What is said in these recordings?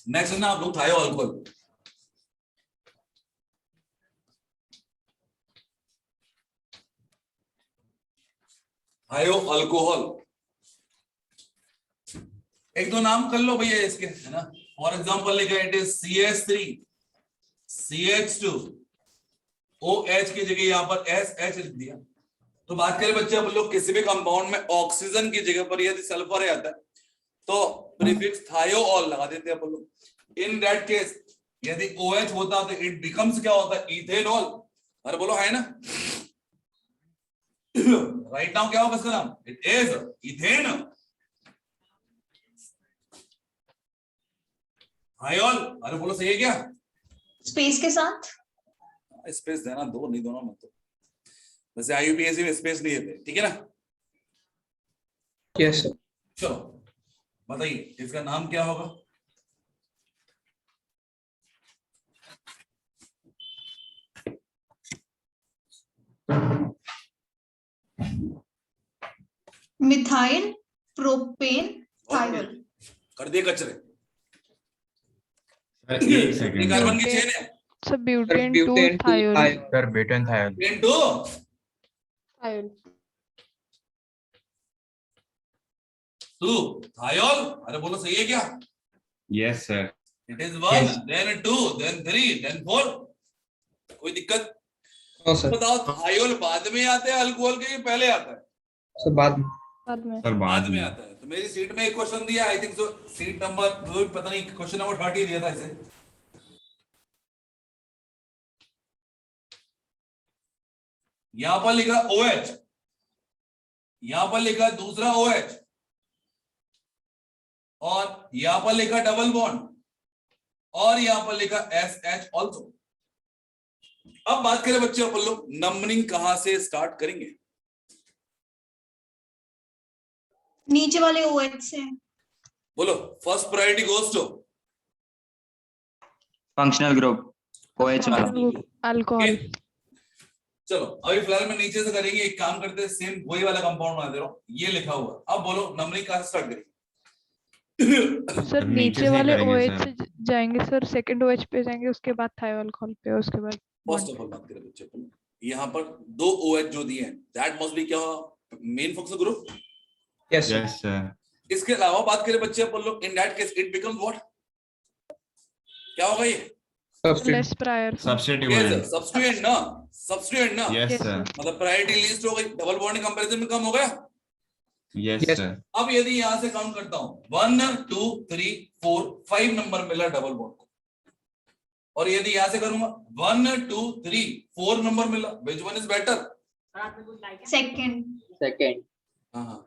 Next ना आप लोग थायो अल्कोहल। थायो अल्कोहल, एक दो नाम कर लो भैया इसके, है ना। फॉर एग्जांपल लिखा it is CH3 CH2 OH की जगह यहां पर SH लिख दिया। तो बात करें बच्चे अपन लोग किसी भी कंपाउंड में ऑक्सीजन की जगह पर यदि सल्फर आता है तो प्रीफिक्स थायोल लगा देते हैं अपन लोग। इन दैट केस यदि OH होता तो इट बिकम्स क्या होता है, इथेनॉल। अरे बोलो है ना। राइट नाउ क्या होगा इसका नाम, इट इज इथेन थायोल। अरे बोलो सही है क्या, स्पेस के साथ स्पेस देना, दो नहीं दोनों मत, वैसे IUPAC में स्पेस नहीं है, ठीक है ना। Yes sir. चलो बताइए इसका नाम क्या होगा। Methyl propane thiol. कर दिए कचरे। एक सेकंड कार्बन की चेन है, sir butane 2 thiol. Sir, butane thiol. Butane 2 thiol. Thiol. अरे बोलो सही है क्या, yes sir. It is 1 then 2 then 3 then 4। कोई दिक्कत? बताओ थायोल बाद में आता है अल्कोहल के पहले आता है? सर बाद में। सर बाद में आता है। तो मेरी सीट में एक क्वेश्चन दिया, I think so seat number पता नहीं, क्वेश्चन नंबर 30 दिया था इसे। यहां पर लिखा OH, यहां पर लिखा दूसरा OH, और यहां पर लिखा डबल बॉन्ड, और यहां पर लिखा SH ऑल्सो। अब बात करें बच्चे अपन लोग नंबरिंग कहां से स्टार्ट करेंगे। नीचे वाले OH से। बोलो first priority goes to functional group OH वाला। अल्कोहल। चलो अभी फिलहाल में नीचे से करेंगे, एक काम करते हैं सेम वही वाला कंपाउंड बना दे रहा हूं, ये लिखा हुआ। अब बोलो नंबरिंग कहां से स्टार्ट करेंगे। सर नीचे नीचे से वाले करेंगे OH सर। से जाएंगे सर, सेकंड OH पे जाएंगे, उसके बाद थायो अल्कोहल पे, उसके बाद फर्स्ट ऑफ ऑल बात करें बच्चे अपन, यहाँ पर दो OH जो दिए हैं दैट मस्ट बी क्या main functional group. Yes yes sir. इसके अलावा बात करें बच्चे अपन लोग इन that case it becomes what, क्या होगा ये, लेस प्रायर। सब्स्टिट्यूएंट। सब्स्टिट्यूएंट ना, सब्स्टिट्यूएंट ना, यस Yes, सर। sir. मतलब प्रायोरिटी लिस्ट हो गई, डबल बॉन्ड कंपैरिजन में कम हो गया। Yes Yes. सर। अब यदि यहां से काउंट करता हूं 1 2 3 4 5 नंबर मिला डबल बॉन्ड को, और यदि यहां से करूंगा 1 2 3 4 नंबर मिला, which one is better? Second. हाँ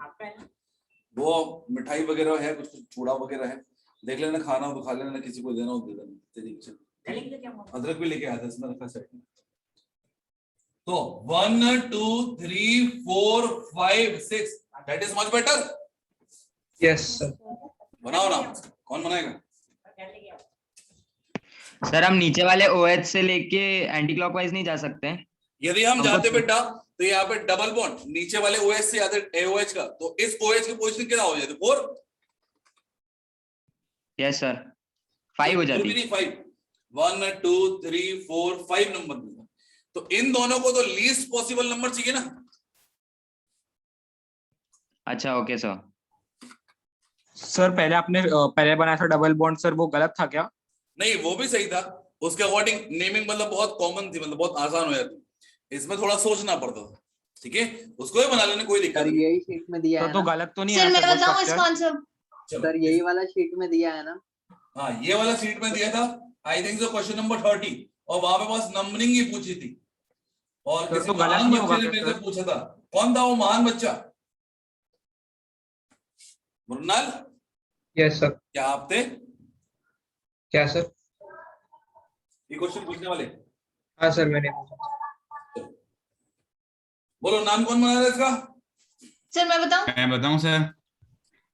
वो मिठाई वगैरह है, कुछ चूड़ा वगैरह है, देख लेना, खाना हो तो खा लेना, किसी को देना हो दे देना। तेरी इच्छा। अदरक भी लेके आया था इसमें, रखा सेट में। तो 1 2 3 4 5 6 that is much better. Yes sir. बनाओ ना, कौन बनाएगा? सर हम नीचे वाले OH से लेके एंटी क्लॉकवाइज नहीं जा सकते? यदि हम जाते बेटा तो यहाँ पे डबल बॉन्ड नीचे वाले OH से आते AOH का, तो इस OH की पोजीशन क्या हो जाती? 4। यस सर, 5 हो जाती। 5 1 2 3 4 5 नंबर मिला, तो इन दोनों को तो लीस्ट पॉसिबल नंबर चाहिए ना। अच्छा ओके सर। सर पहले आपने पहले बनाया था डबल बॉन्ड, सर वो गलत था क्या? नहीं वो भी सही था, उसके अकॉर्डिंग नेमिंग मतलब बहुत कॉमन थी, मतलब बहुत आसान हो जाती, इसमें थोड़ा सोचना पड़ता था। ठीक है, उसको ही बना लेने, कोई दिक्कत नहीं। यही शीट में दिया है तो ना? गलत तो नहीं सर है मैं सर वो बताऊं इसका structure? आंसर? सर यही वाला शीट में दिया है ना? हाँ ये वाला शीट में दिया था, I think so question number 30, और वहां पे बस नंबरिंग ही पूछी थी, और सर, किसी तो गलत महान नहीं होगा बच्चे ने फिर, मेरे से सर? पूछा था। कौन था वो महान बच्चा? मुन्नाल, यस सर। क्या आप थे क्या सर? ये क्वेश्चन पूछने वाले? हाँ सर मैंने पूछा। बोलो नाम कौन बना रहा है इसका? सर मैं बताऊं? मैं बताऊं सर?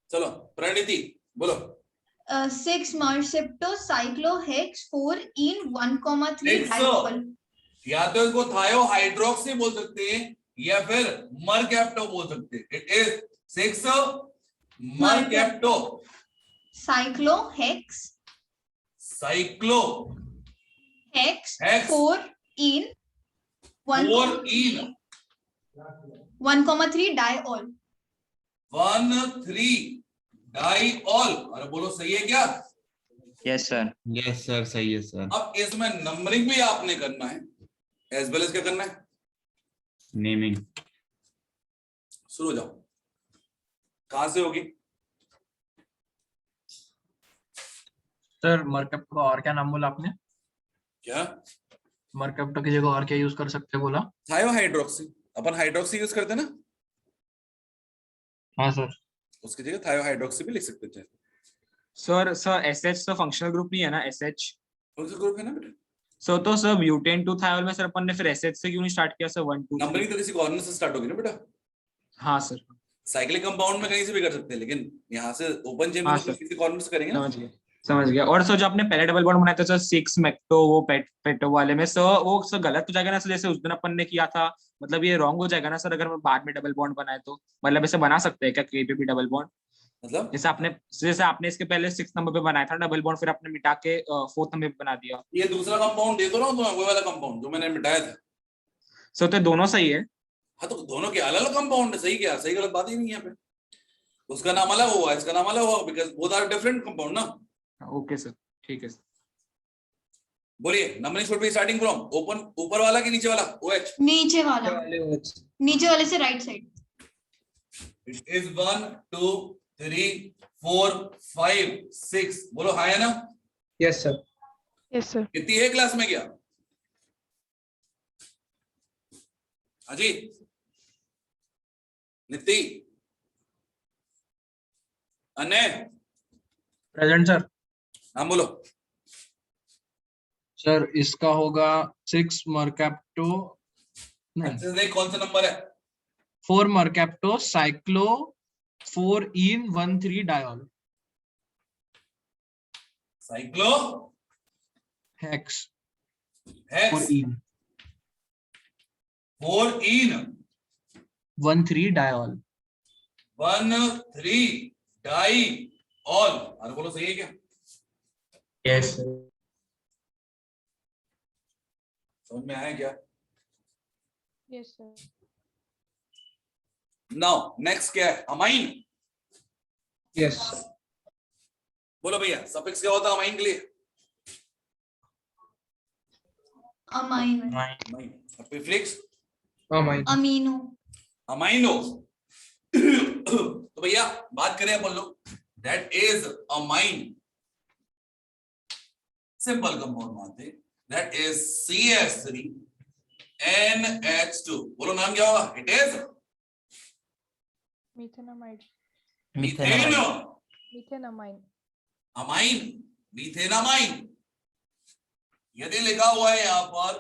चलो प्रणीति बोलो। 6 मार्सेप्टो साइक्लोहेक्स 4 इन 1,3 6 अल्कोहल। या तो इसको थायो हाइड्रोक्सी बोल सकते हैं या फिर मरकैप्टो बोल सकते हैं। It is 6 mercapto cyclohex cyclo hex Hex. 4-ene 4-ene 1,3 diol. 1,3 diol. अरे बोलो सही है क्या? Yes sir. यस सर, सही है सर। अब इसमें नंबरिंग भी आपने करना है एज वेल एज क्या करना है, नेमिंग। शुरू हो जाओ। कहां से होगी? सर मरकप्टो और क्या नाम बोला आपने? क्या? मरकप्टो की जगह और क्या यूज कर सकते हैं बोला? थायोहाइड्रोक्सी। अपन हाइड्रोक्सी यूज करते हैं ना, हाँ सर। उसकी जगह थायोहाइड्रोक्सी भी लिख सकते हैं। सर एसएच तो फंक्शनल ग्रुप नहीं है ना, एसएच? कौन सा ग्रुप है ना बेटा? तो सर ब्यूटेन टू थायोल में सर अपन ने फिर एसएच से क्यों नहीं स्टार्ट किया सर? 1 2 3? नंबरिंग तो किसी कॉर्नर से स्टार्ट होगी ना बेटा। हाँ सर, साइक्लिक कंपाउंड में कहीं से भी कर सकते हैं, लेकिन यहाँ से ओपन चेन हाँ में सर। किसी कॉर्नर से करेंगे ना। समझ गया। और सर जो आपने पहले डबल बॉन्ड बनाया था सर 6 मेक्टो वो पेटो वाले में, सर वो सर गलत हो जाएगा ना सर? जैसे उस दिन अपन ने किया था, मतलब ये रॉन्ग हो जाएगा ना सर अगर मैं बाद में डबल बॉन्ड बनाए तो? मतलब ऐसे बना सकते हैं क्या के पे भी डबल बॉन्ड? मतलब जैसे आपने इसके पहले 6 नंबर पे बनाया था डबल बॉन्ड, फिर आपने मिटा के 4th नंबर पे बना दिया। ये दूसरा कंपाउंड दे दो ना तुम्हें, वो वाला कंपाउंड जो मैंने मिटाया था। सर तो दोनों सही है? हाँ तो दोनों के अलग अलग कंपाउंड है, सही क्या? सही गलत बात ही नहीं है यहाँ पे। उसका नाम अलग हुआ, इसका नाम अलग हुआ, because both are different compound ना। ओके सर, ठीक है सर। बोलिए numbering should be starting from open, ऊपर वाला कि नीचे वाला? OH। नीचे वाले से राइट साइड। It is 1 2 3 4 5 6। बोलो हाँ है ना? Yes sir. Yes sir. कितनी है क्लास में क्या? हाजी नित्ती अने प्रेजेंट सर। नाम बोलो। सर इसका होगा 6 मरकैप्टो नहीं अच्छे से देख कौन सा नंबर है। 4 mercapto cyclo 4-ene 1,3 diol cyclo hex hex 4-ene 4-ene 1,3 diol 1,3 diol. अरे बोलो सही है क्या? यस समझ में आया क्या? Yes sir. नाउ नेक्स्ट क्या है? अमाइन। यस बोलो भैया सफिक्स क्या होता है अमाइन के लिए? Amino amine. और प्रीफिक्स? Amino amino. तो भैया बात करें अपन लोग, that is amine. Simple compound मानते हैं, दैट इज CH3 NH2। बोलो नाम क्या होगा? It is methanamide. Methane methanamine. Amine, methanamine. यदि लिखा हुआ है यहां पर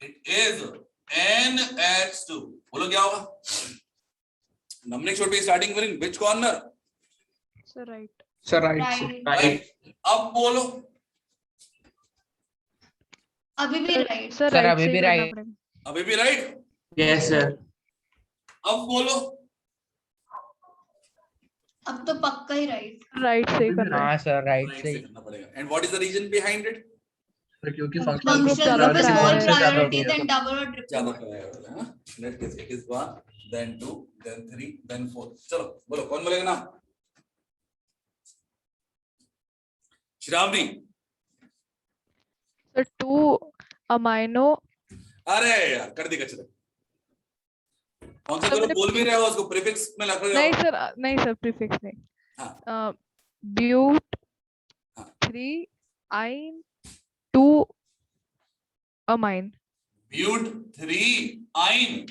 इट इज NH2, बोलो क्या होगा? Numbering should be starting from which corner? Sir right. Sir right. अब बोलो। अभी भी राइट। सर सर, राइट अभी से भी ही करना right। पड़ेगा। अभी भी राइट? Yes sir. अब बोलो। अब तो पक्का ही राइट। राइट से ही करना है। हाँ सर, राइट राइट से से करना पड़ेगा। And what is the reason behind it? क्योंकि Functional फंक्शनल group ग्रुप ज्यादा Functional group is more priority priority than double or triple. ज्यादा प्रायोरिटी है। Let's guess it is 1 then 2 then 3 then 4। चलो बोलो कौन बोलेगा नाम? श्रावणी। Sir 2 amino. अरे यार कर दी कचरे। कौन सा सर, ग्रुप मैंने बोल भी रहे हो? उसको प्रीफिक्स में लग रहा नहीं है। सर, नहीं सर प्रीफिक्स नहीं। हाँ। ब्यूट हाँ। 3 आइन 2 अमाइन। ब्यूट 3 आइन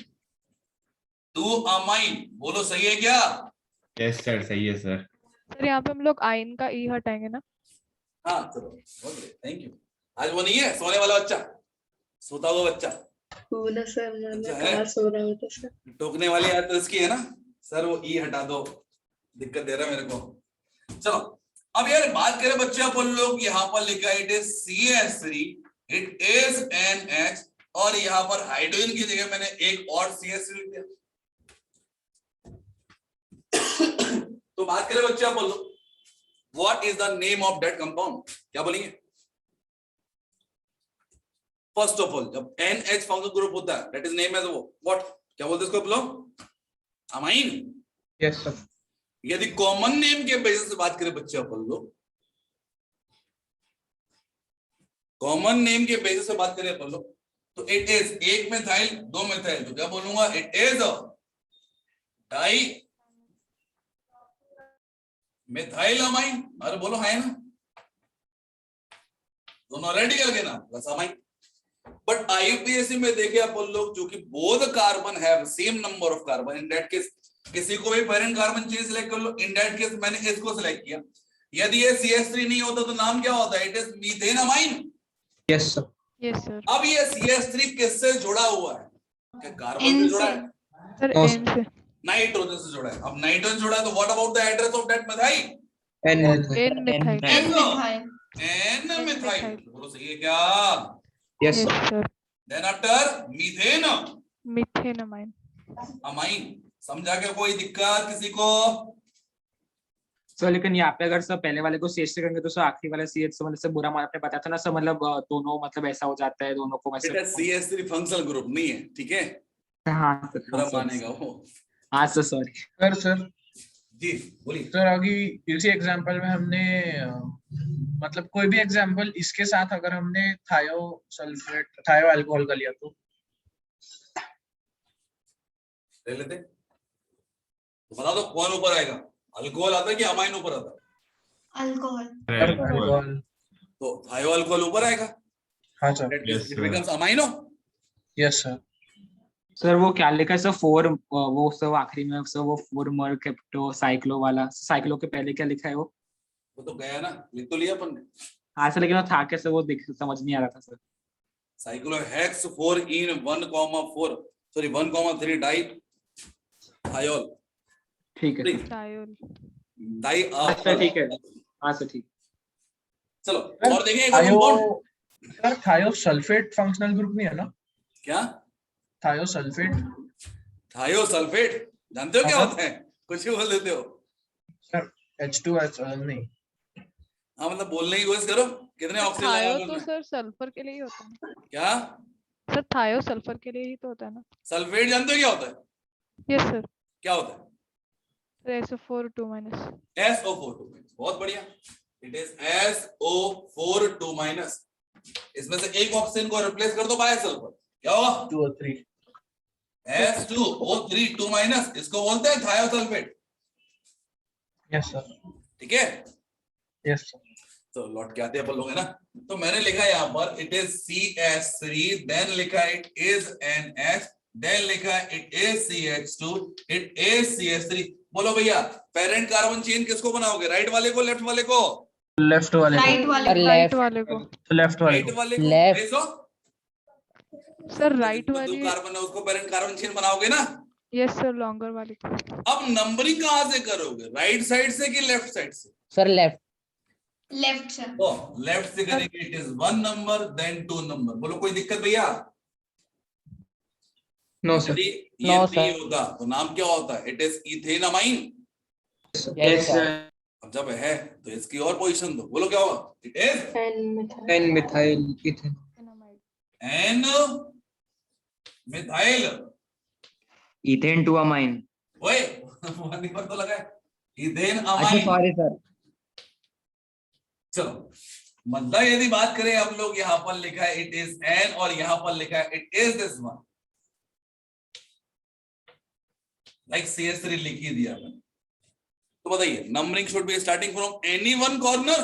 2 अमाइन। बोलो सही है क्या? यस सर, सही है सर। सर यहाँ पे हम लोग आइन का ई हटाएंगे ना? हाँ चलो बहुत बढ़िया, थैंक यू। आज वो नहीं है सोने वाला बच्चा, सोता हुआ बच्चा? ना सर, मैं अच्छा है। कहाँ सो रहा हूँ तो सर। टोकने वाली आदत इसकी है ना सर, वो ई हटा दो, दिक्कत दे रहा है मेरे को। चलो अब यार बात करें बच्चे अपन लोग, यहाँ पर लिखा है it is CH3 it is NH, और यहाँ पर हाइड्रोजन की जगह मैंने एक और CH3 लिख दिया। तो बात करें बच्चे अपन लोग, what is the name of that compound? क्या बोलेंगे? फर्स्ट ऑफ ऑल, जब NH फंक्शनल ग्रुप होता है, that is name as what? क्या बोलते हैं इसको आप लोग? अमाइन। Yes sir. यदि कॉमन नेम के बेसिस से बात करें बच्चे अपन लोग, कॉमन नेम के बेसिस से बात करें अपन लोग, तो इट इज एक मिथाइल, दो मिथाइल, तो क्या बोलूंगा? It is di methyl amine. अरे बोलो है ना, दोनों रेडिकल के नाम प्लस अमाइन। बट IUPAC में देखे अपन लोग, जो कि both carbon have same number of carbon, in that case किसी को भी पेरेंट कार्बन चेंज सिलेक्ट कर लो, इन दैट केस मैंने इसको सिलेक्ट किया। यदि ये CH3 नहीं होता तो नाम क्या होता है? It is methane amine. Yes sir. Yes sir. अब ये CH3 किससे जुड़ा हुआ है? क्या कार्बन से जुड़ा है? सर No, एन से। नाइट्रोजन से जुड़ा है। अब नाइट्रोजन जुड़ा है तो what about the address of that methyl? N N methyl. N methyl. N methyl. Methyl. बोलो सही है क्या? Yes yes sir. Sir. Then after methane methane amine. Amine. समझा क्या? कोई दिक्कत किसी को? सर लेकिन यहाँ पे अगर सर पहले वाले को CH से करेंगे तो सर आखिरी वाला CH से मतलब से बुरा मान आपने बताया था ना सर, मतलब दोनों मतलब ऐसा हो जाता है, दोनों को बेटा CH3 फंक्शनल ग्रुप नहीं है, ठीक है? हाँ सर, पूरा हाँ मानेगा वो। हाँ सर सॉरी। सर जी बोलिए। सर अभी इसी एग्जांपल में हमने मतलब कोई भी एग्जांपल इसके साथ अगर हमने थायो अल्कोहल का लिया तो ले लेते, तो बता दो कौन ऊपर आएगा? अल्कोहल आता है कि अमाइन ऊपर आता है? Alcohol. अल्कोहल। तो थायो अल्कोहल ऊपर आएगा। हाँ sir. It becomes amino. Yes sir. Sir वो क्या लिखा है सर? 4 वो सब आखिरी में सर वो 4 मर्केप्टो साइक्लो वाला, साइक्लो के पहले क्या लिखा है वो? वो तो गया ना, लिख तो लिया अपन ने। हाँ सर लेकिन वो था कैसे वो समझ नहीं आ रहा था सर। साइक्लोहेक्स 4 इन 1,4 सॉरी 1,3 डाई थायोल। ठीक है सर। थायोल। डाई अच्छा ठीक है। हाँ सर ठीक। चलो और देखें एक और compound. Sir thiosulphate functional group नहीं है ना? क्या? थायोसल्फेट। थायोसल्फेट जानते हो क्या हाँ। होता है? कुछ भी बोल देते हो। सर H2S नहीं। हाँ मतलब बोलने की कोशिश करो। कितने ऑक्सीजन थायो लगा तो उसमें? सर सल्फर के लिए ही होता है। क्या? सर थायो सल्फर के लिए ही तो होता है ना? सल्फेट जानते हो क्या होता है? Yes sir. क्या होता है? SO4 2-। SO4 बहुत बढ़िया। इट इज SO4 इसमें से एक ऑक्सीजन को रिप्लेस कर दो बाय सल्फर, क्या होगा? 2O3। S2O3 इसको बोलते हैं थायोसल्फेट। Yes sir. ठीक है? Yes sir. तो लौट के आते हैं अपन लोग, है ना? तो मैंने लिखा यहाँ पर इट इज CH3, देन लिखा इट इज NH, देन लिखा it is CH2, it is CH3। बोलो भैया पेरेंट कार्बन चेन किसको बनाओगे? राइट वाले को, लेफ्ट वाले को? लेफ्ट वाले को। Right वाले. राइट वाले को। लेफ्ट वाले राइट को। वाले को। Left. देखो सर राइट वाली। कार्बन है उसको पेरेंट कार्बन चेन बनाओगे ना? यस सर लॉन्गर वाली को। अब नंबरिंग कहां से करोगे? राइट साइड से कि लेफ्ट साइड से? Sir left. Left sir. तो लेफ्ट से करेंगे it is 1 number then 2 number. बोलो कोई दिक्कत भैया? No sir. यदि ये No, 3 sir. होता तो नाम क्या होता? It is ethane amine. Yes sir. अब जब है तो इसकी और पोजीशन दो, बोलो क्या होगा? It is N methyl. N methyl ethane. N methyl. Ethane 2 amine. ओए वन पर तो लगा है इथेन अच्छा अमाइन। Sorry sir. चलो मतलब यदि बात करें हम लोग, यहां पर लिखा है इट इज एन और यहां पर लिखा है it is this one, like CH3 लिख ही दिया मैंने। तो बताइए numbering should be starting from any one corner.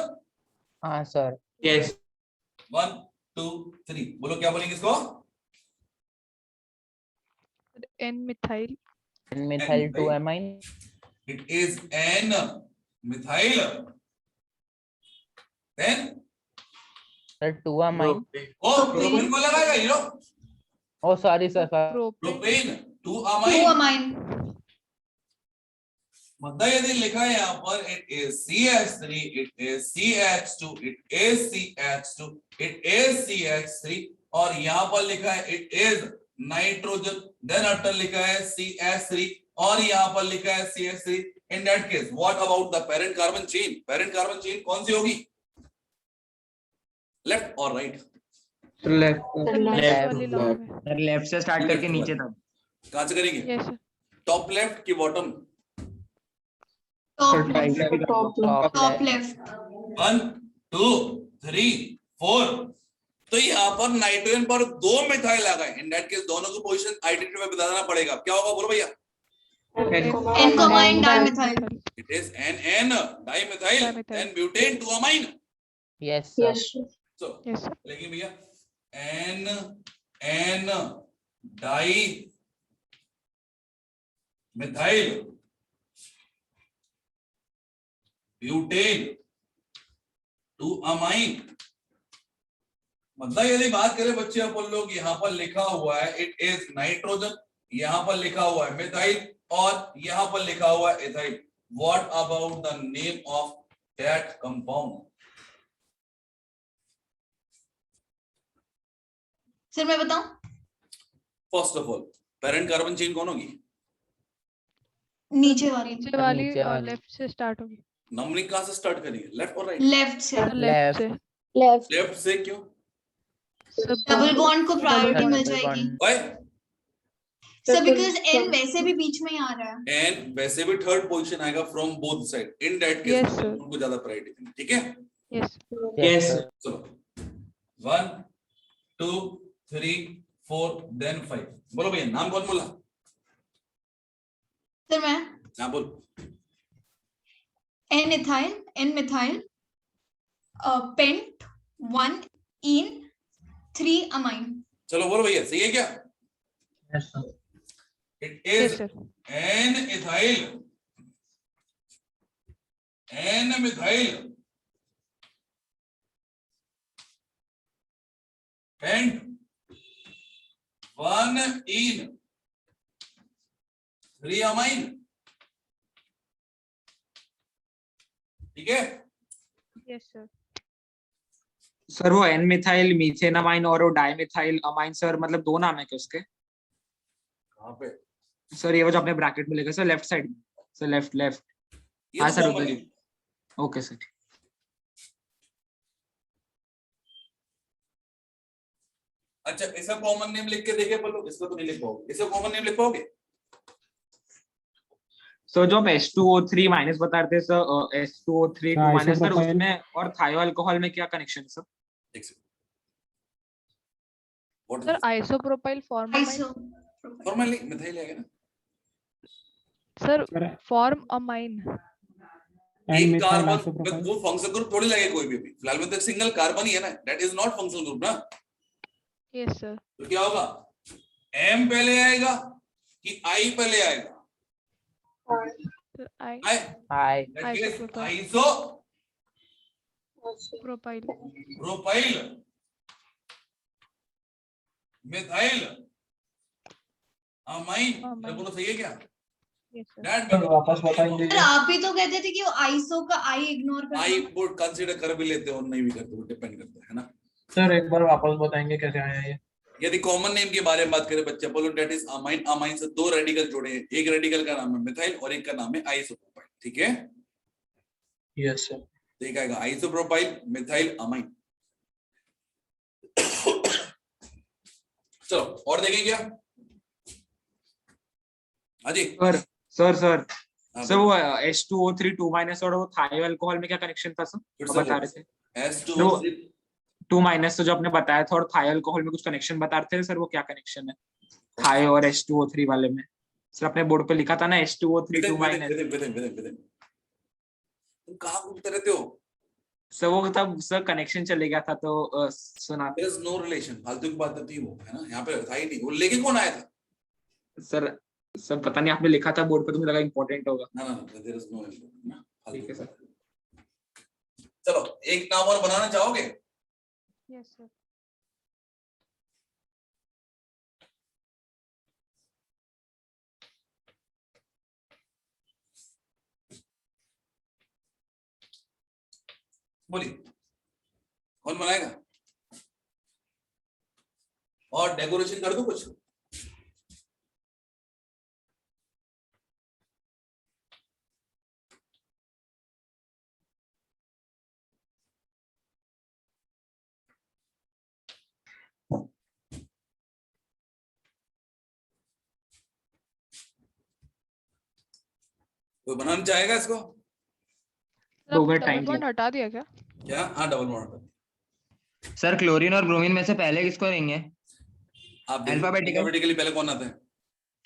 हाँ सर। यस। 1 2 3 बोलो क्या बोलेंगे इसको? N methyl. Methyl 2 amine. It is N methyl, then sir 2 amine. Oh propane को लगाएगा ये लो, oh sorry sir. Propane 2 Two amine. amine. मतलब यदि लिखा है यहाँ पर it is CH3, it is CH2, it is CH2, it is CH3 और यहाँ पर लिखा है it is nitrogen, then after लिखा है CH3 और यहाँ पर लिखा है CH3, In that case, what about the parent carbon chain? Parent carbon chain कौन सी होगी? Left or right? Left left वाली लो में सर लेफ्ट से स्टार्ट करके नीचे तक। कहाँ से करेंगे? यस सर टॉप लेफ्ट की bottom? Top left. Top Top left. 1 2 3 4। तो यहाँ पर नाइट्रोजन पर 2 मिथाइल आ गए। इन दैट केस दोनों की पोजीशन आइडेंटिटी में बता देना पड़ेगा। क्या होगा बोलो भैया? N comma N dimethyl. It is N dimethyl, then butane to amine. Yes Yes, sir. So yes sir लेकिन भैया N dimethyl butane to amine। मतलब यदि बात करें बच्चे अपन लोग, यहाँ पर लिखा हुआ है इट इज नाइट्रोजन, यहाँ पर लिखा हुआ है मिथाइल और यहाँ पर लिखा हुआ है ethyl. What about the name of that compound? Sir मैं बताऊं? First of all parent carbon chain कौन होगी? नीचे वाली। नीचे वाली नीचे और वाली। लेफ्ट से स्टार्ट होगी नंबरिंग कहाँ से स्टार्ट करेंगे? लेफ्ट और राइट? लेफ्ट से। लेफ्ट से Left. लेफ्ट से क्यों? सब डबल बॉन्ड को प्रायोरिटी Double मिल bond. जाएगी Why? सर, बिकॉज N वैसे भी बीच में ही आ रहा है। एंड वैसे भी थर्ड पोजीशन आएगा from both side. In that case Yes, sir. उनको ज्यादा प्रायोरिटी देंगे। ठीक है, यस यस चलो 1 2 3 4 देन 5। बोलो भैया नाम कौन बोला? सर मैं हाँ बोल। N ethyl, N methyl, pent, 1 ene, 3 amine। चलो बोलो भैया सही है क्या? Yes sir it yes is sir N ethyl, N methyl, pent, 1 ene, 3 amine। ठीक है, यस सर सर वो एन मिथाइल मीथेन अमाइन और वो डाइमिथाइल अमाइन सर मतलब 2 नाम है क्या उसके? कहाँ पे? सर ये वो जो आपने ब्रैकेट में लिखा सर लेफ्ट साइड में सर लेफ्ट ये हाँ तो सर common उधर है। ही ओके सर अच्छा इसका कॉमन नेम लिख के देखे पर लोग, इसका तो नहीं लिख पाओगे। इसका कॉमन नेम लिख पाओगे? सर जो आप H2O3 माइनस बता रहे थे सर H2O3 2 माइनस सर उसमें और थायो अल्कोहल में क्या कनेक्शन है सर? एक second. What sir isopropyl form iso normally methyl आएगा ना। सर फॉर्म अमाइन एक कार्बन वो फंक्शनल ग्रुप थोड़ी लगे कोई भी। फिलहाल में तो सिंगल कार्बन ही है ना, that is not functional group ना। यस सर तो क्या होगा? M पहले आएगा कि I पहले आएगा? Sir I I hi that is Isopropyl. iso propyl propyl methyl amine. Amine. बोलो सही है क्या? यस सर दैट सर वापस बताएंगे सर, आप ही तो कहते थे कि वो आइसो का I इग्नोर कर आई वो कंसीडर कर भी लेते हो और नहीं भी करते हो, डिपेंड करता है ना। सर एक बार वापस बताएंगे कैसे आया ये यदि कॉमन नेम के बारे में बात करें बच्चे, बोलो दैट इज अमाइन। अमाइन से 2 रेडिकल जोड़े हैं, एक रेडिकल का नाम है मिथाइल और एक का नाम है आइसोप्रोपाइल। ठीक है, यस सर तो एक आएगा आइसोप्रोपाइल मिथाइल अमाइन। चलो और देखें क्या? हाँ जी सर सर सर हाँ, सर वो H2O3 2 माइनस और वो थायो अल्कोहल में क्या कनेक्शन था सर? फिर आप से बता बोलो। रहे थे S2O3 2 माइनस तो जो आपने बताया था और थायो अल्कोहल में कुछ कनेक्शन बता रहे थे सर, वो क्या कनेक्शन है थायो और H2O3 वाले में? सर अपने बोर्ड पे लिखा था ना H2O3 2 माइनस। तुम कहाँ घूमते रहते हो? सर वो तब सर कनेक्शन चले गया था तो सुना There is no relation, फालतू की बात थी वो, है ना। यहाँ पे था ही नहीं वो, लेके कौन आया था? सर सर पता नहीं आपने लिखा था बोर्ड पे तो मुझे लगा इम्पोर्टेंट होगा। ना ना there is no relation, ना ठीक है फालतू सर। की। चलो एक नाम और बनाना चाहोगे? यस सर बोलिए कौन बनाएगा? और डेकोरेशन कर दो कुछ? कोई बनाना चाहेगा इसको? दो मिनट डबल टाइम बॉन्ड दिया। हटा दिया क्या? क्या? हाँ, डबल बॉन्ड। सर क्लोरीन और ब्रोमीन में से पहले किसको लेंगे? आप देखो Alphabetical? alphabetically पहले कौन आता है?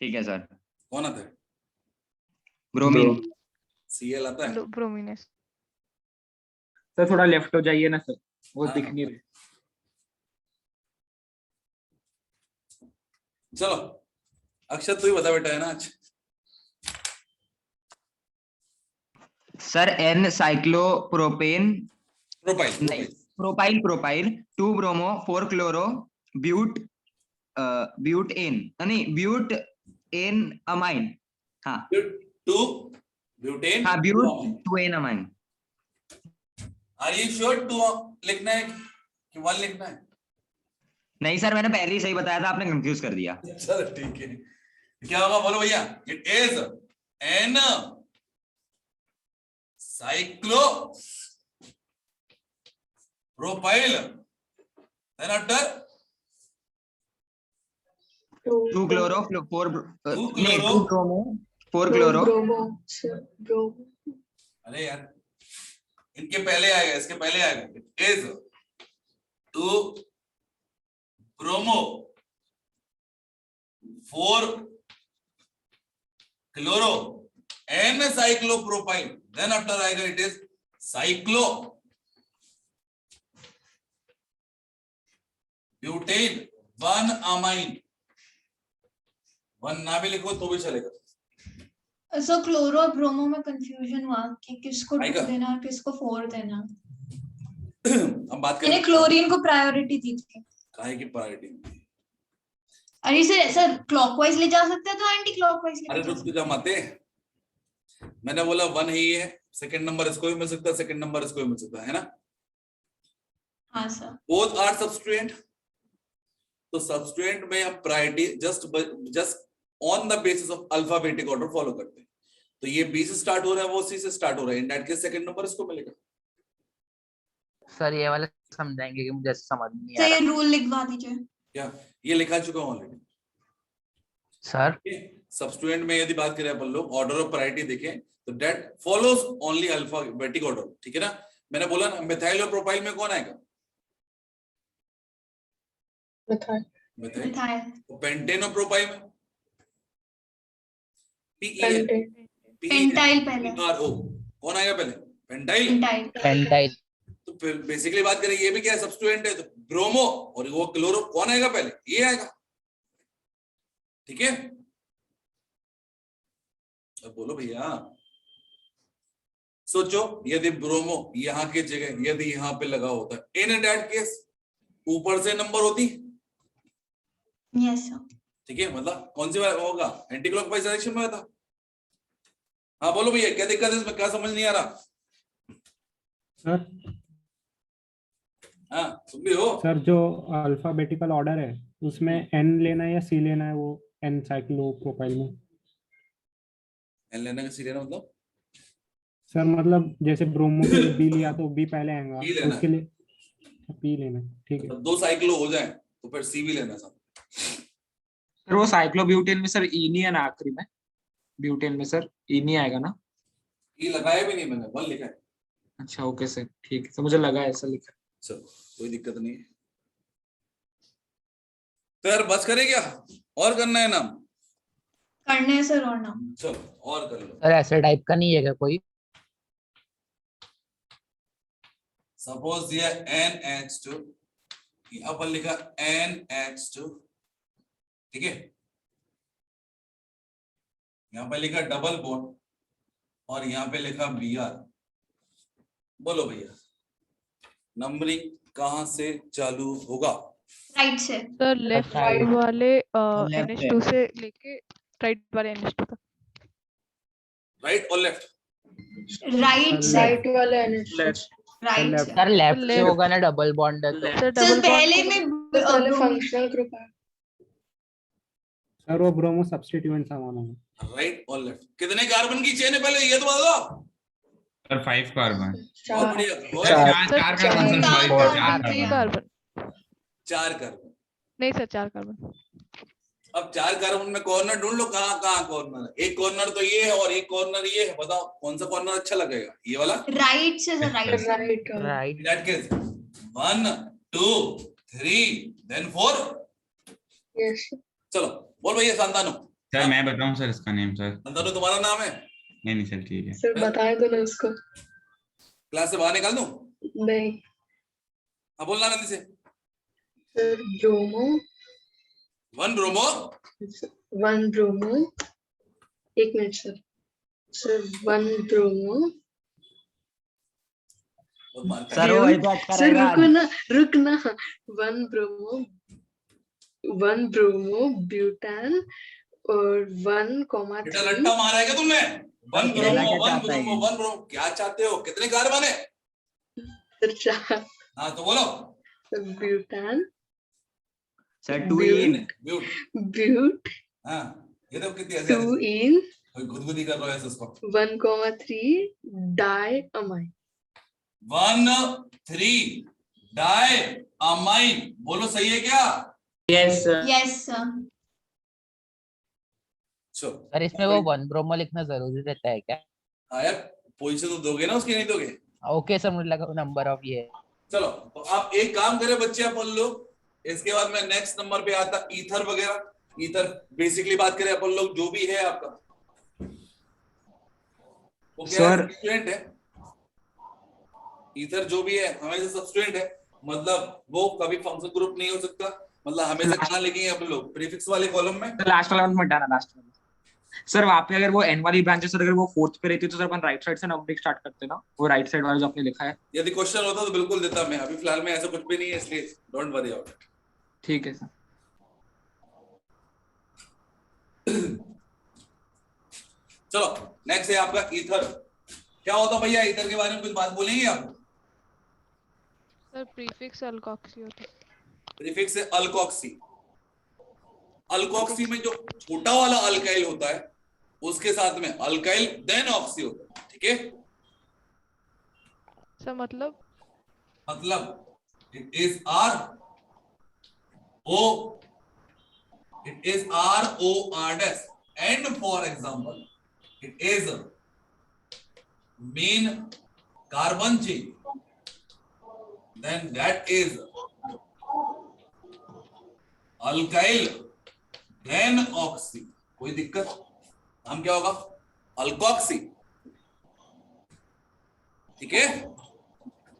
ठीक है सर। कौन आता है? ब्रोमीन। Cl आता है। ब्रोमिनस। सर थोड़ा लेफ्ट हो जाइए ना सर, वो हाँ, दिख नहीं रही। चलो अक्षत तू ही बता बेटा, है ना आज? Sir N cyclopropane, propyl. नहीं propyl, propyl 2 bromo 4 chloro but but en, नहीं ब्यूट एन अमाइन। हाँ टू ब्यूटेन। हाँ but 2 en amine. Are you sure 2 लिखना है कि 1 लिखना है? नहीं सर, मैंने पहले ही सही बताया था, आपने कंफ्यूज कर दिया। चलो ठीक है, क्या होगा बोलो भैया? It is N cyclo propyl, then after 2 chloro 4 Two नहीं chloro. 2 bromo 4 chloro. Bromo sir bromo अरे यार इनके पहले आएगा, इसके पहले आएगा। It is 2 bromo 4 chloro N cyclopropyl, then after आएगा it is cyclo butane 1 amine. 1 ना भी लिखो तो भी चलेगा। सो क्लोरो और ब्रोमो में कंफ्यूजन हुआ कि किसको 2 आएगा। देना और किसको 4 देना। हम बात मैंने करें क्लोरीन को प्रायोरिटी दी थी। काहे की प्रायोरिटी। अरे सर क्लॉकवाइज ले जा सकते हैं तो एंटी क्लॉकवाइज ले अरे जा रुक सकते जा माते, मैंने बोला 1 ही है, सेकंड नंबर इसको भी मिल सकता है, सेकंड नंबर इसको भी मिल सकता है ना? हाँ सर। बोथ आर सबस्ट्रेंट, तो सबस्ट्रेंट में हम priority just on the basis of alphabetic order follow करते हैं। तो ये बी से स्टार्ट हो रहा है, वो सी से स्टार्ट हो रहा है, इन दैट केस सेकंड नंबर इसको मिलेगा। सर ये वाला समझाएंगे कि मुझे समझ नहीं आ सर रहा। ये रूल लिखवा दीजिए। क्या? ये लिखा चुका हूं ऑलरेडी सर सबस्ट्रेंट में। यदि बात करें अपन लोग ऑर्डर ऑफ प्रायोरिटी देखें तो that follows only alphabetic order, ठीक है ना? मैंने बोला ना मिथाइल और प्रोपाइल में कौन आएगा? Methyl methyl. मिथाइल। पेंटेन और प्रोपाइल में पेंटेन पेंटाइल पहले। PERO कौन आएगा पहले? पेंटाइल। पेंटाइल। पेंटाइल। तो फिर बेसिकली बात करें ये भी क्या है? सब्स्टिट्यूएंट है, तो ब्रोमो और वो क्लोरो कौन आएगा पहले? ये आएगा, ठीक है? अब बोलो भैया, सोचो यदि ब्रोमो यहां की जगह यदि यहां पे लगा होता, इन दैट केस ऊपर से नंबर होती, यस सर। ठीक है? मतलब कौन सी होगा? एंटी क्लॉकवाइज डायरेक्शन में था। हाँ बोलो भैया, क्या दिक्कत है इसमें? क्या समझ नहीं आ रहा? सर हाँ तुम भी हो? सर जो अल्फाबेटिकल ऑर्डर है उसमें एन लेना है या सी लेना है? वो एन साइक्लोप्रोपाइल में एन लेना का सी लेना मतलब? सर मतलब जैसे ब्रोमो के लिए बी लिया तो बी पहले आएगा, बी लेना उसके लिए पी लेना है, ठीक है? तो 2 साइक्लो हो जाए तो फिर सी भी लेना साथ। सर वो साइक्लोब्यूटेन में सर ई नहीं है ना आखिरी में? ब्यूटेन में सर ई नहीं आएगा ना? ये लगाया भी नहीं मैंने, 1 लिखा है। अच्छा ओके सर, ठीक है। तो मुझे लगा ऐसा लिखा। चलो कोई दिक्कत नहीं है। तो यार बस करे क्या और करना है नाम? करने हैं सर और नाम। चलो और कर लो। सर ऐसे टाइप का नहीं है क्या कोई? सपोज दिया NH2, यहां पर लिखा NH2, ठीक है? यहां पर लिखा डबल बॉन्ड और यहां पे लिखा Br। बोलो भैया नंबरिंग कहां से चालू होगा? राइट से। Sir left Right. वाले Left NH2 से लेके राइट वाले NH2 तक। राइट और लेफ्ट? राइट से। राइट वाला NH लेफ्ट। राइट से। सर लेफ्ट से left. होगा ना, डबल बॉन्ड है तो। सर सर डबल पहले बॉन्ड में पहले फंक्शनल ग्रुप है। सर वो ब्रोमो सब्स्टिट्यूएंट सामान है। राइट और लेफ्ट। कितने कार्बन की चेन है पहले ये तो बता दो। Sir 5 carbon. बहुत चार बढ़िया। और चार कार्बन सर, सॉरी चार चार कार्बन। कार्बन। कार्बन। 4 कार्बन। नहीं सर 4 कार्बन। अब 4 कार्बन में कॉर्नर ढूंढ लो, कहाँ कहाँ कॉर्नर है। एक कॉर्नर तो ये है और एक कॉर्नर ये है, बताओ कौन सा कॉर्नर अच्छा लगेगा, ये वाला? राइट से सर, राइट से। Right right that case 1 2 3 then 4। Yes चलो बोल भैया शांतानु। सर मैं बताऊं सर इसका नेम सर? शांतानु तुम्हारा नाम है? नहीं सर ठीक है। सर बताए दो ना उसको। क्लास से बाहर निकाल दूं? नहीं हाँ बोलना जल्दी से। सर ब्रोमो 1 ब्रोमो 1 ब्रोमो, एक minute sir. Sir 1 bromo, sir वो वही तो अच्छा सर रहेगा। रुक ना 1 ब्रोमो 1 ब्रोमो ब्यूटान और 1, बेटा 3 रट्टा मारा है क्या तुमने? 1 कहना ब्रोमो क्या 1 चाहता है ब्रोमो 1 ब्रोमो, क्या चाहते हो? कितने कार्बन है? सर 4 हाँ तो बोलो। ब्यूटान सर 2 इन ब्यूट। ब्यूट हाँ ये तो कितनी ऐसे 2 इन कोई गुदगुदी कर रहा है इसको। 1, 3 डाई अमाइन। 1 3 डाई अमाइन, बोलो सही है क्या? Yes sir. चलो सर इसमें वो 1 ब्रोमो लिखना जरूरी रहता है क्या? हाँ यार पोजीशन तो दोगे ना उसकी, नहीं दोगे? ओके सर, मुझे लगा नंबर ऑफ ये है। चलो तो आप एक काम करें बच्चे, अपन लोग इसके बाद में नेक्स्ट नंबर पे आता ईथर वगैरह। ईथर बेसिकली बात करें अपन लोग, जो भी है आपका वो क्या है? सब्स्टिट्यूएंट है। ईथर जो भी है हमेशा सब्स्टिट्यूएंट है, मतलब वो कभी फंक्शन ग्रुप नहीं हो सकता। मतलब हमेशा कहाँ लिखेंगे अपन लोग? प्रीफिक्स वाले कॉलम में। लास्ट वाला मत डालना, लास्ट वाला। सर वहां पे अगर वो एन वाली ब्रांचेस अगर वो 4th पे रहती तो सर अपन राइट साइड से नंबरिंग स्टार्ट करते ना, वो राइट साइड वाला जो आपने लिखा है। यदि क्वेश्चन होता तो बिल्कुल देता मैं, अभी फिलहाल में ऐसा कुछ भी नहीं है, इसलिए डोंट वरी अबाउट इट। ठीक है सर। चलो नेक्स्ट है आपका ईथर। क्या होता है भैया ईथर के बारे में कुछ बात बोलेंगे आप? सर प्रीफिक्स अल्कोक्सी होता है। प्रीफिक्स है अल्कोक्सी। अल्कोक्सी में जो छोटा वाला अल्काइल होता है उसके साथ में अल्काइल देन ऑक्सी होता है, ठीक है? सर मतलब it is R O R dash, and for example it is main carbon chain, then that is alkyl then oxy. कोई दिक्कत? नाम क्या होगा? अल्कोक्सी, ठीक है?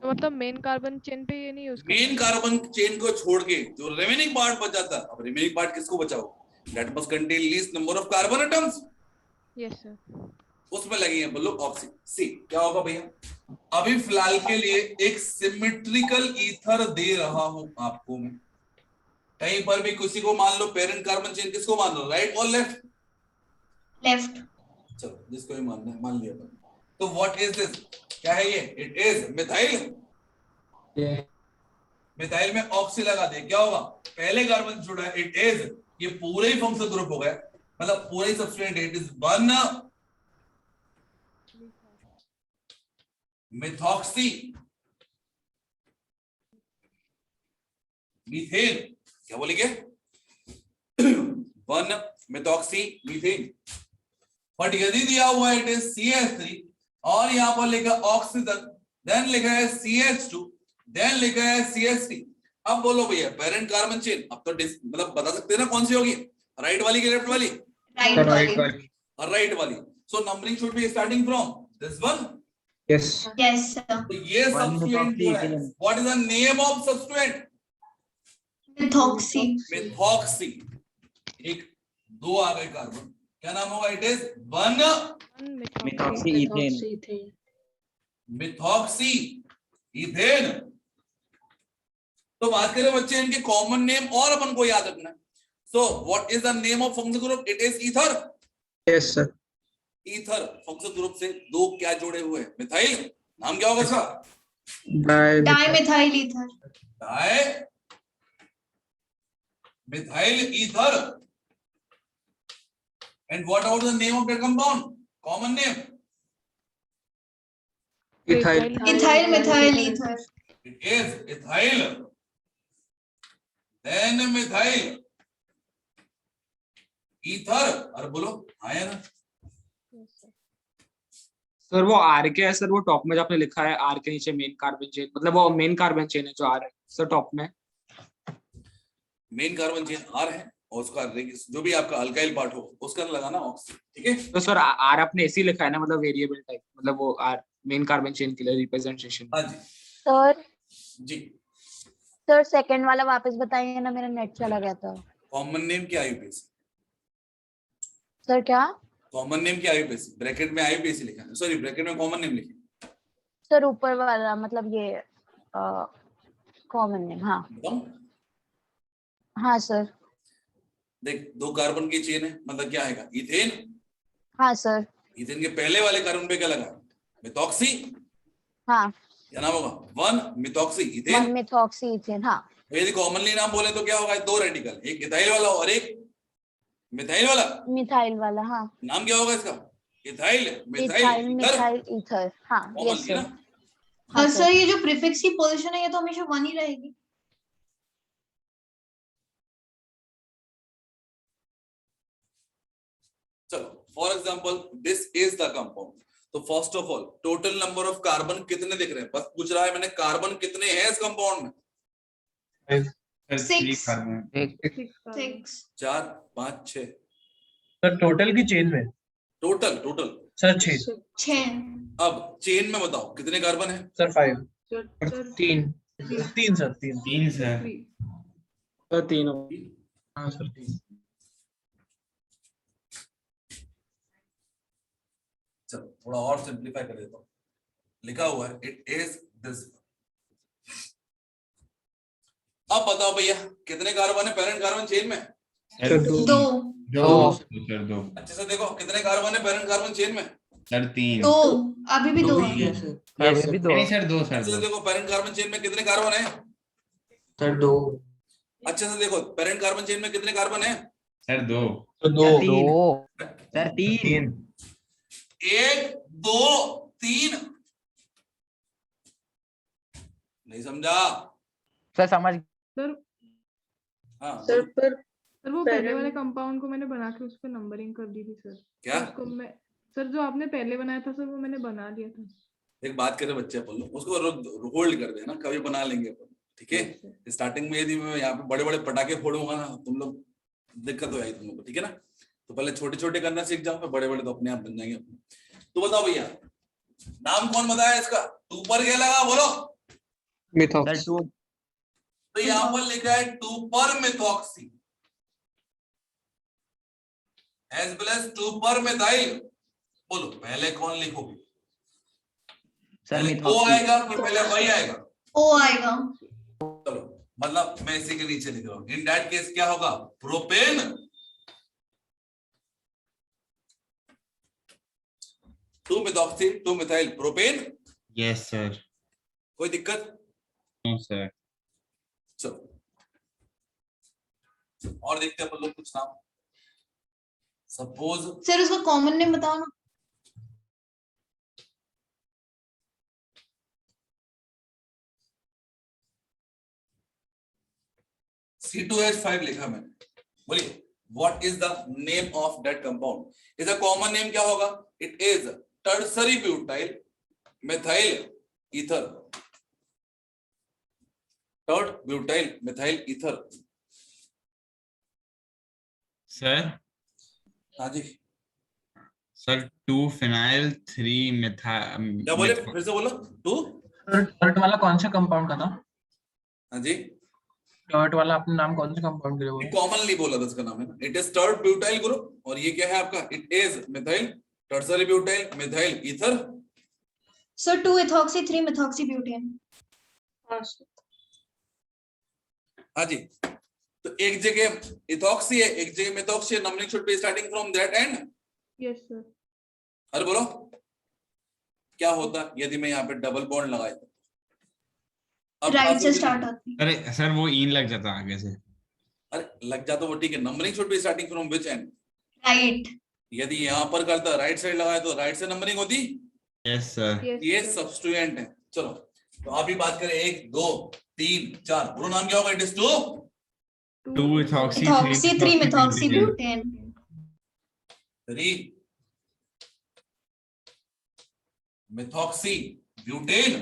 मतलब मेन कार्बन चेन पे ये नहीं यूज मेन कार्बन चेन को छोड़ के जो रिमेनिंग पार्ट बचाता है, अब रिमेनिंग पार्ट किसको बचाओ? That must contain least number of carbon atoms. Yes sir. उसमें लगेंगे बोलो ऑक्सी। सी क्या होगा भैया? अभी फिलहाल के लिए एक सिमेट्रिकल ईथर दे रहा हूं आपको मैं। कहीं पर भी किसी को मान लो पेरेंट कार्बन चेन, किसको मान लो? राइट और लेफ्ट? लेफ्ट। चलो जिसको भी मानना है मान लिया। तो व्हाट इज दिस? क्या है ये? It is methyl. मिथाइल में ऑक्सी लगा दे, क्या होगा? पहले कार्बन जुड़ा है, इट इज, ये पूरे ही फंक्शनल ग्रुप हो गया, मतलब पूरा ही substituent. It is 1 methoxy methane. क्या बोलेंगे? 1 मिथॉक्सी मीथेन। बट यदि दिया हुआ इट इज CH3 और यहां पर लिखा ऑक्सीजन, देन लिखा है CH2, देन लिखा है CH3। अब बोलो भैया पेरेंट कार्बन चेन, अब तो मतलब बता सकते हैं ना कौन सी होगी? राइट वाली कि लेफ्ट वाली? राइट वाली। राइट वाली। So numbering should be starting from this one. Yes yes sir. तो ये सब्स्टिट्यूएंट जो है, what is the name of substituent? Methoxy. Methoxy. एक दो आ गए कार्बन, क्या नाम होगा? It is 1 methoxy ethane. Methoxy ethane. तो बात करें बच्चे इनके कॉमन नेम और अपन को याद रखना। So what is the name of functional group? It is ether. Yes sir. Ether functional group से दो क्या जोड़े हुए हैं? मिथाइल। नाम क्या होगा इसका? Dimethyl ether. Di methyl ether. And what about the name of that compound? Common name? Ethyl. Ethyl methyl ether. It is ethyl. Then methyl. Ether, अरे बोलो आया ना। सर वो आर के है सर, वो टॉप में जो आपने लिखा है आर के नीचे मेन कार्बन चेन, मतलब वो मेन कार्बन चेन है जो आर है सर टॉप में। मेन कार्बन चेन आर है और उसका जो भी आपका अल्काइल पार्ट हो उसका लगाना ऑक्सी, ठीक है। तो सर आर आपने ऐसे ही लिखा है ना, मतलब वेरिएबल टाइप, मतलब वो आर मेन कार्बन चेन के लिए रिप्रेजेंटेशन। हाँ जी सर जी। सर सेकंड वाला वापस बताइए ना, मेरा नेट चला गया था। कॉमन नेम क्या आईयूपीएसी? सर क्या? कॉमन नेम क्या आईयूपीएसी? ब्रैकेट में आईयूपीएसी लिखा है, सॉरी ब्रैकेट में कॉमन नेम लिखा है। सर ऊपर वाला मतलब ये कॉमन नेम। हाँ बताऊं? हाँ सर। देख दो कार्बन की चेन है, मतलब क्या आएगा? इथेन। हाँ सर। इथेन के पहले वाले कार्बन पे क्या लगा? मिथॉक्सी। हाँ क्या नाम होगा? 1 मिथॉक्सी इथेन। 1 methoxy ethane. हाँ यदि कॉमनली नाम बोले तो क्या होगा? दो रेडिकल, एक इथाइल वाला और एक मिथाइल वाला। मिथाइल वाला। हाँ नाम क्या होगा इसका? Ethyl ethyl methyl methyl ether. हाँ यस कॉमनली ना। सर। और हाँ सर ये जो प्रीफिक्स की पोजीशन है ये तो हमेशा 1 ही रहेगी। चलो for example this is the compound. तो first of all total number of carbon कितने दिख रहे हैं? बस पूछ रहा है मैंने, कार्बन कितने हैं इस कंपाउंड में? Sir 3 carbon. 6 4 5 6। सर टोटल की चेन में? Total total sir 6। अब चेन में बताओ कितने कार्बन है? सर 5। Sir 3 sir 3। 3 सर। तो 3। हाँ सर 3। चलो थोड़ा और सिंपलीफाई कर देता हूँ। लिखा हुआ है इट इज दिस। अब बताओ भैया कितने कार्बन है पेरेंट कार्बन चेन में? Sir 2 sir 2। अच्छे से देखो कितने कार्बन है पेरेंट कार्बन चेन में? सर 3। 2 अभी भी 2 है। अभी भी 2। नहीं सर 2 अच्छे से सर। देखो पेरेंट कार्बन चेन में कितने कार्बन है? सर 2। अच्छे से देखो पेरेंट कार्बन चेन में कितने कार्बन है? सर 2। सर 2। सर 3। 1 2 3। नहीं समझा? सर समझ। सर हाँ सर पर सर वो पहले Parent- वाले कंपाउंड को मैंने बना के उस पर नंबरिंग कर दी थी सर। क्या? उसको मैं सर जो आपने पहले बनाया था सर वो मैंने बना लिया था। एक बात करे बच्चे अपन लोग उसको होल्ड कर देना, कभी बना लेंगे अपन, ठीक है। स्टार्टिंग में यदि मैं यहाँ पे बड़े बड़े पटाखे फोड़ूंगा ना तुम लोग दिक्कत हो जाएगी तुम लोग को, ठीक है ना। तो पहले छोटे छोटे करना सीख जाओ, फिर बड़े बड़े तो अपने आप बन जाएंगे अपने। तो बताओ भैया नाम कौन बताया इसका? टू पर क्या लगा बोलो? सर 2। तो यहाँ पर लिखा है 2 पर मिथॉक्सी एज वेल एज 2 पर मिथाइल। बोलो पहले कौन लिखोगे? सर पहले O मिथॉक्सी। आएगा फिर पहले Y आएगा? O आएगा। चलो मतलब मैं इसी के नीचे लिख रहा हूं। इन दैट केस क्या होगा? Propane. 2 methoxy 2 methyl propane. Yes sir. कोई दिक्कत? No sir. चलो और देखते हैं अपन लोग कुछ नाम। सपोज सर उसका कॉमन नेम बताओ ना। C2H5 लिखा मैंने, बोलिए what is the name of that compound? इसका कॉमन नेम क्या होगा? It is tertiary butyl methyl ether. Tert butyl methyl ether. Sir हाँ जी सर 2 फिनाइल 3 क्या बोले? फिर से बोलो। 2 टर्ट वाला कौन सा कंपाउंड का था? हाँ जी टर्ट वाला आपने नाम कौन से कंपाउंड के लिए बोला? कॉमनली बोला था इसका नाम है ना, इट इज टर्ड ब्यूटाइल ग्रुप। और ये क्या है आपका? It is methyl tertiary butyl methyl ether. Sir 2 ethoxy 3 methoxy butane. हाँ सर। हाँ जी तो एक जगह इथॉक्सी है एक जगह मिथॉक्सी है। Numbering should be starting from that and. Yes sir. अरे बोलो क्या होता यदि मैं यहाँ पे डबल बॉन्ड लगाए तो? अब राइट से स्टार्ट होती है। अरे सर वो इन लग जाता आगे से। अरे लग जाता वो ठीक है। Numbering should be starting from which and? Right. यदि यहाँ पर करता राइट साइड लगाए तो राइट से नंबरिंग होती। Yes sir. ये सब्स्टिट्यूएंट है। चलो तो आप ही बात करें 1 2 3 4 पूरा नाम क्या होगा? It is 2 2 ethoxy ethoxy 3 methoxy butane. 3 methoxy butane.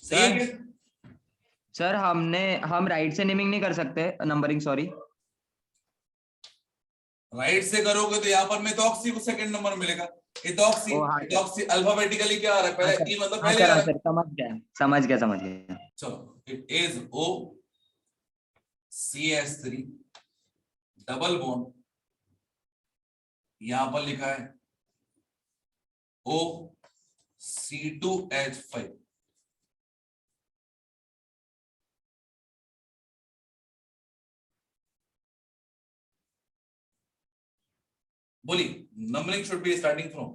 सही है? सर हम राइट से नेमिंग नहीं कर सकते, नंबरिंग, सॉरी। राइट से करोगे तो यहाँ पर मिथॉक्सी को सेकंड नंबर मिलेगा। इथॉक्सी, ओ, हाँ, सर। इथॉक्सी अल्फाबेटिकली क्या आ रहा है, हाँ, पहले सर। ई मतलब हाँ, पहले सर, आ हाँ, रहा है। सर, समझ गया। चलो, it is O CS3 double bond, यहां पर लिखा है O C2H5। बोली, numbering should be starting from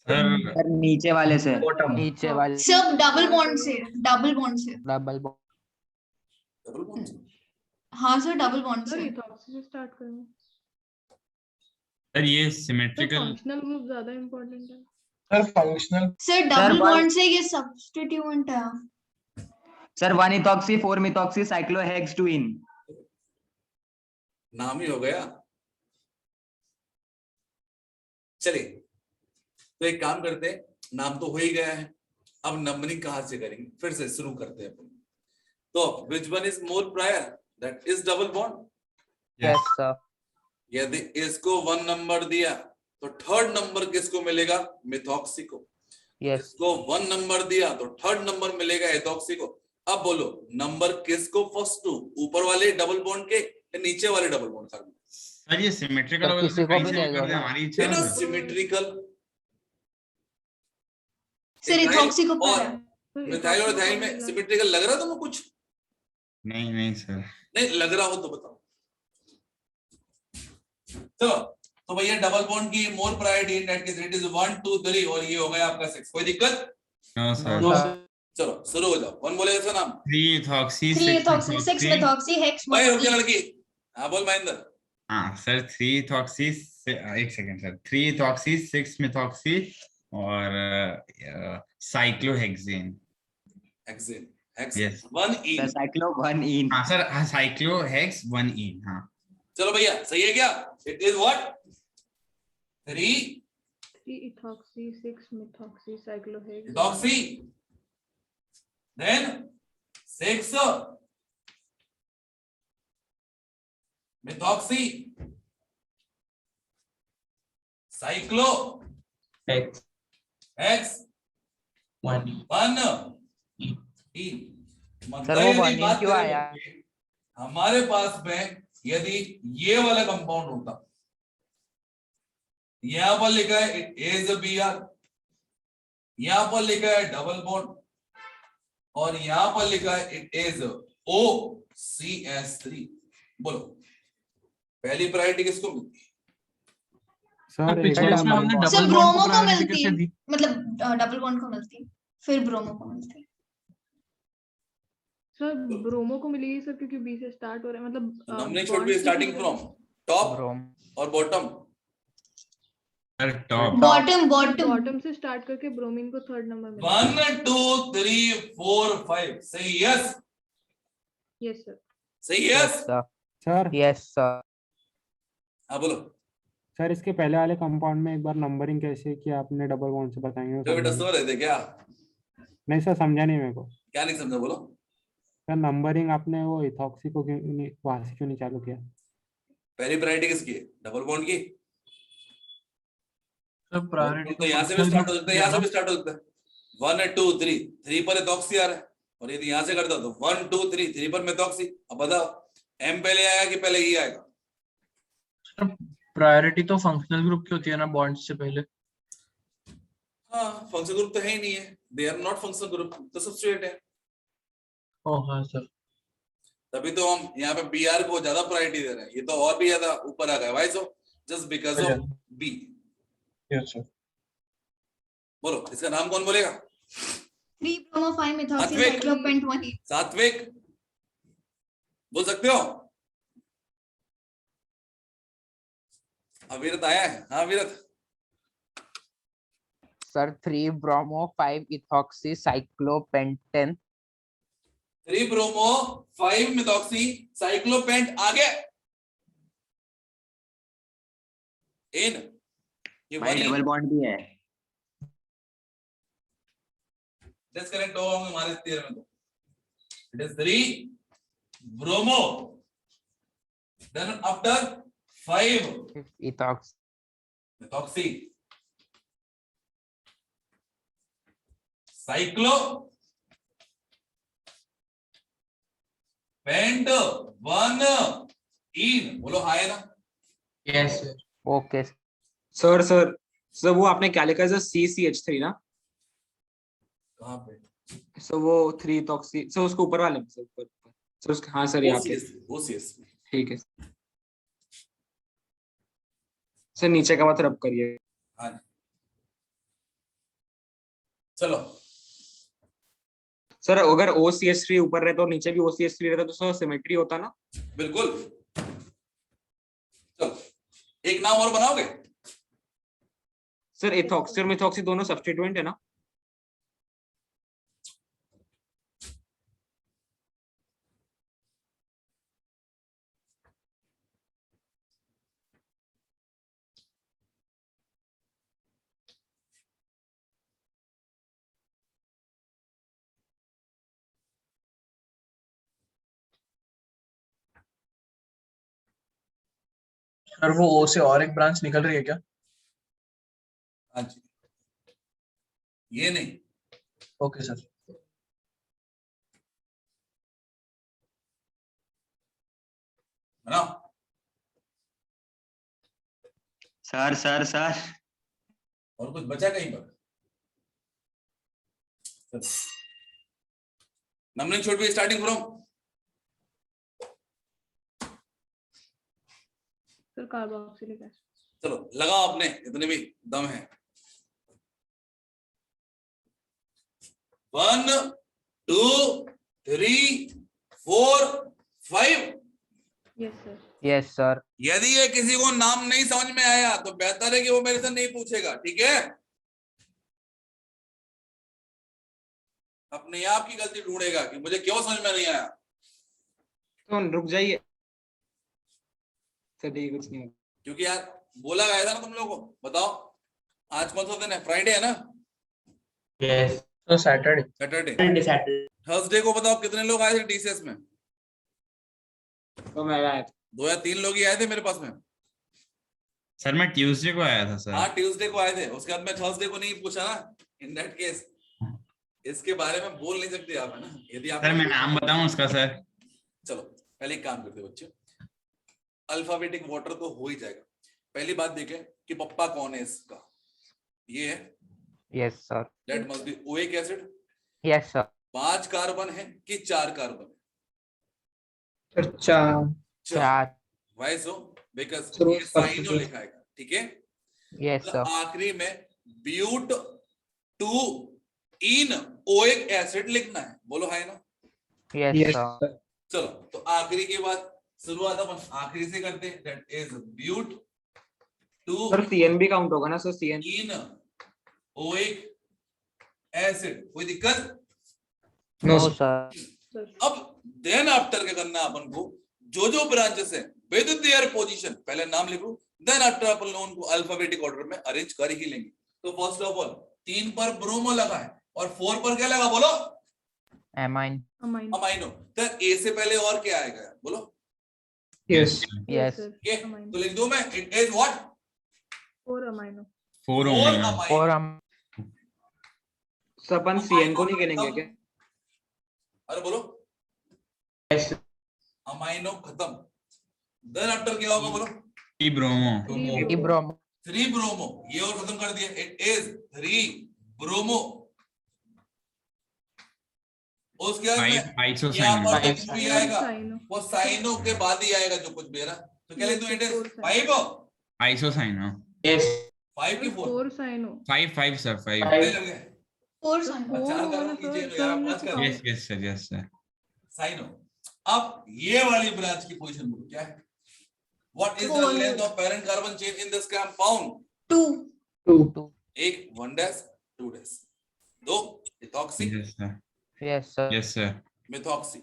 sir sir नीचे वाले से। नीचे वाले सब डबल बॉन्ड से, डबल बॉन्ड से। Double bond. Double bond. हाँ सर, डबल बॉन्ड सर से। इथॉक्सी से स्टार्ट करेंगे। सर ये सर सिमेट्रिकल फंक्शनल ग्रुप ज्यादा इम्पोर्टेंट है। Sir functional sir double bond से ये सब्स्टिट्यूएंट है। Sir 1 ethoxy 4 methoxy cyclohex two ene. नाम ही हो गया। चलिए, तो एक काम करते हैं, नाम तो हो ही गया है, अब नंबरिंग कहां से करेंगे, फिर से शुरू करते हैं अपन। तो which one is more prior, that is double bond. Yes sir. यदि इसको 1 नंबर दिया तो थर्ड नंबर किसको मिलेगा, मिथॉक्सी को। यस इसको 1 नंबर दिया तो थर्ड नंबर मिलेगा इथॉक्सी को। अब बोलो, नंबर किसको फर्स्ट टू, ऊपर वाले डबल बॉन्ड के या नीचे वाले डबल बॉन्ड का? सर ये सिमेट्रिकल सर, होगा किसी तो को कहीं भी से ले भी लो कर दे, ना। हमारी इच्छा है सर। सिमेट्रिकल। सर इथॉक्सी को और पढ़ा। मिथाइल और इथाइल में सिमेट्रिकल लग रहा है तुम्हें कुछ? नहीं सर। नहीं लग रहा हो तो बताओ। तो भैया डबल बॉन्ड की more priority in that case it is 1 2 3 और ये हो गया आपका 6। कोई दिक्कत? No sir. No sir. चलो शुरू हो जाओ, कौन बोलेगा इसका नाम? 3 इथॉक्सी 3 इथॉक्सी 6 मिथॉक्सी हेक्स भाई रुक जा लड़की। हाँ बोल महेंद्र। हाँ सर 3 इथॉक्सी, एक सेकंड सर, 3 इथॉक्सी 6 मिथॉक्सी और cyclohexane. Hexane, hex Yes. 1E। Sir cyclo 1-इन। हाँ सर, साइक्लोहेक्स 1E। हाँ चलो भैया सही है क्या? It is what 3 ethoxy 6 methoxy cyclohex. Ethoxy, then 6 methoxy cyclo ex hex 1 E। Sir वो 1 क्यों आया? हमारे पास में यदि ये वाला कंपाउंड होता, यहां पर लिखा है इट इज Br, यहां पर लिखा है डबल बॉन्ड और यहां पर लिखा है इट इज OCS3। बोलो पहली प्रायोरिटी किसको मिलती है? सर पिछले एक इसमें बार हमने सर डबल ब्रोमो बॉन्ड को को प्रायोरिटी मिलती कैसे है, दी? मतलब डबल बॉन्ड को मिलती है, फिर ब्रोमो को मिलती है। सर ब्रोमो को मिलेगी सर, क्योंकि बी से स्टार्ट हो रहा है, मतलब numbering should be starting from top brom और bottom. Sir top. Bottom bottom bottom से स्टार्ट करके ब्रोमीन को थर्ड नंबर मिलेगा। 1 2 3 4 5 सही। Yes yes sir. सही। Yes sir. Sir yes sir. हाँ बोलो। सर इसके पहले वाले कंपाउंड में एक बार नंबरिंग कैसे किया आपने, डबल बॉन्ड से बताएंगे? जो बेटा सो रहे थे क्या? नहीं सर, समझा नहीं मेरे को। क्या नहीं समझा, बोलो। सर नंबरिंग आपने वो इथॉक्सी को क्यों नहीं, वहां से क्यों नहीं चालू किया? पहली प्रायोरिटी किसकी है? डबल बॉन्ड की। सर प्रायोरिटी तो यहाँ से भी स्टार्ट हो सकता है, यहाँ से भी स्टार्ट हो सकता है। 1 2 3 3 पर इथॉक्सी आ रहा है और यदि यहाँ से करता तो 1 2 3 3 पर मिथॉक्सी। अब बताओ M पहले आया कि पहले E आएगा? प्रायोरिटी तो फंक्शनल ग्रुप की होती है ना, बॉन्ड से पहले। हाँ फंक्शनल ग्रुप तो है ही नहीं है, they are not functional group, तो सब्स्टिट्यूएंट है। ओह हाँ सर। तभी तो हम यहाँ पे Br को ज्यादा प्रायोरिटी दे रहे हैं, ये तो और भी ज्यादा ऊपर आ गया। Why so? Just because of B। Yes sir. बोलो इसका नाम कौन बोलेगा? 3 ब्रोमो 5 मिथॉक्सी सात्विक। साइक्लोपेंट 1E। सात्विक बोल सकते हो? अविरत आया है? हाँ Avirat. Sir 3 bromo 5 ethoxy cyclopentane. 3 bromo 5 methoxy cyclopent आगे इन ये भाई डबल बॉन्ड भी है। डिस्कनेक्ट होगा हमारे थ्योरम में। तो it is 3 bromo, then after 5 ethox methoxy, cyclo pent 1 ene, बोलो हाय ना। Yes sir. Okay sir sir sir वो आपने क्या लिखा है? CCH3 ना? कहां पे? सर वो 3 टॉक्सी सर उसके ऊपर वाले में सर, ऊपर सर उसके, हाँ सर यहाँ पे। ओसीएस ठीक है सर, नीचे का मत रब करिए। हाँ चलो सर अगर OCH3 ऊपर रहता और नीचे भी OCH3 रहता तो सर सिमेट्री होता ना? बिल्कुल। चलो एक नाम और बनाओगे? सर इथॉक्सी और मिथॉक्सी दोनों सब्स्टिट्यूएंट है ना? सर वो ओ से और एक ब्रांच निकल रही है क्या? हाँ जी, ये नहीं। Okay sir. बनाओ। सर सर सर और कुछ बचा कहीं पर? Numbering should be starting from. Sir carboxylic acid. चलो लगाओ अपने इतने भी दम है। 1 2 3 4 5। Yes sir. Yes sir. यदि ये किसी को नाम नहीं समझ में आया तो बेहतर है कि वो मेरे से नहीं पूछेगा, ठीक है? अपने आप की गलती ढूंढेगा कि मुझे क्यों समझ में नहीं आया। तो रुक जाइए सर, ठीक कुछ नहीं होगा। क्योंकि यार बोला गया था ना तुम लोगों को। बताओ आज कौन सा दिन है? फ्राइडे है ना? यस तो सैटरडे। सैटरडे। थर्सडे को बताओ कितने लोग आए थे DCS में? तो मैं आया था 2 या 3 लोग ही आए थे मेरे पास में। सर मैं ट्यूसडे को आया था सर। हाँ ट्यूसडे को आए थे, उसके बाद मैं थर्सडे को नहीं पूछा ना। इन दैट केस इसके बारे में बोल नहीं सकते आप, है ना? यदि आप सर मैं नाम बताऊं उसका सर? चलो पहले एक काम करते बच्चे, अल्फाबेटिक वाटर तो हो ही जाएगा। पहली बात देखें कि पप्पा कौन है इसका। ये है। Yes sir. That must be oic acid. Yes sir. 5 carbon है कि 4 carbon? Sir 4। 4। Why so? Because So, ये साइनो substitute. लिखा है, ठीक है? यस तो सर। आखिरी में ब्यूट 2 इन ओइक एसिड लिखना है। बोलो है ना? Yes sir. चलो तो आखिरी के बाद शुरुआत अपन आखिरी से करते हैं। That is but 2 sir CN भी काउंट होगा ना sir? CN ene oic acid. कोई दिक्कत? No sir. अब देन आफ्टर क्या करना है अपन को? जो ब्रांचेस है विद देयर पोजीशन, पहले नाम लिखो, देन आफ्टर अपन लोगों को अल्फाबेटिक ऑर्डर में अरेंज कर ही लेंगे। तो फर्स्ट ऑफ ऑल 3 पर ब्रोमो लगा है और 4 पर क्या लगा? बोलो एमाइन। अमाइनो। तो ए से पहले और क्या आएगा? बोलो यस यस। तो लिख दो मैं, इट इज व्हाट? 4 अमाइनो। 4 और सर अपन CN को नहीं गिनेंगे क्या? अरे बोलो अमाइनो खत्म। देन आफ्टर क्या होगा? बोलो 3 ब्रोमो। ब्रोमो। 3 ब्रोमो। ये और खत्म कर दिया। It is 3 bromo. उसके बाद में यहाँ पर आइसोसाइनो। कुछ भी आएगा साइनो। वो साइनो के बाद ही आएगा जो कुछ भी है ना। तो क्या लिख दूं? It is 5 isocyano. यस 5 की 4 4 साइनो। 5 सर 5। लग गए। 4 साइनो। 4 कार्बन कीजिए यार, 5 कार्बन। Yes sir. साइनो। अब ये वाली ब्रांच की पोजीशन बोलो क्या है? What is the length of parent carbon chain in this compound? 2 एक 1 dash 2 dash 2 ethoxy yes sir. Yes sir. Methoxy.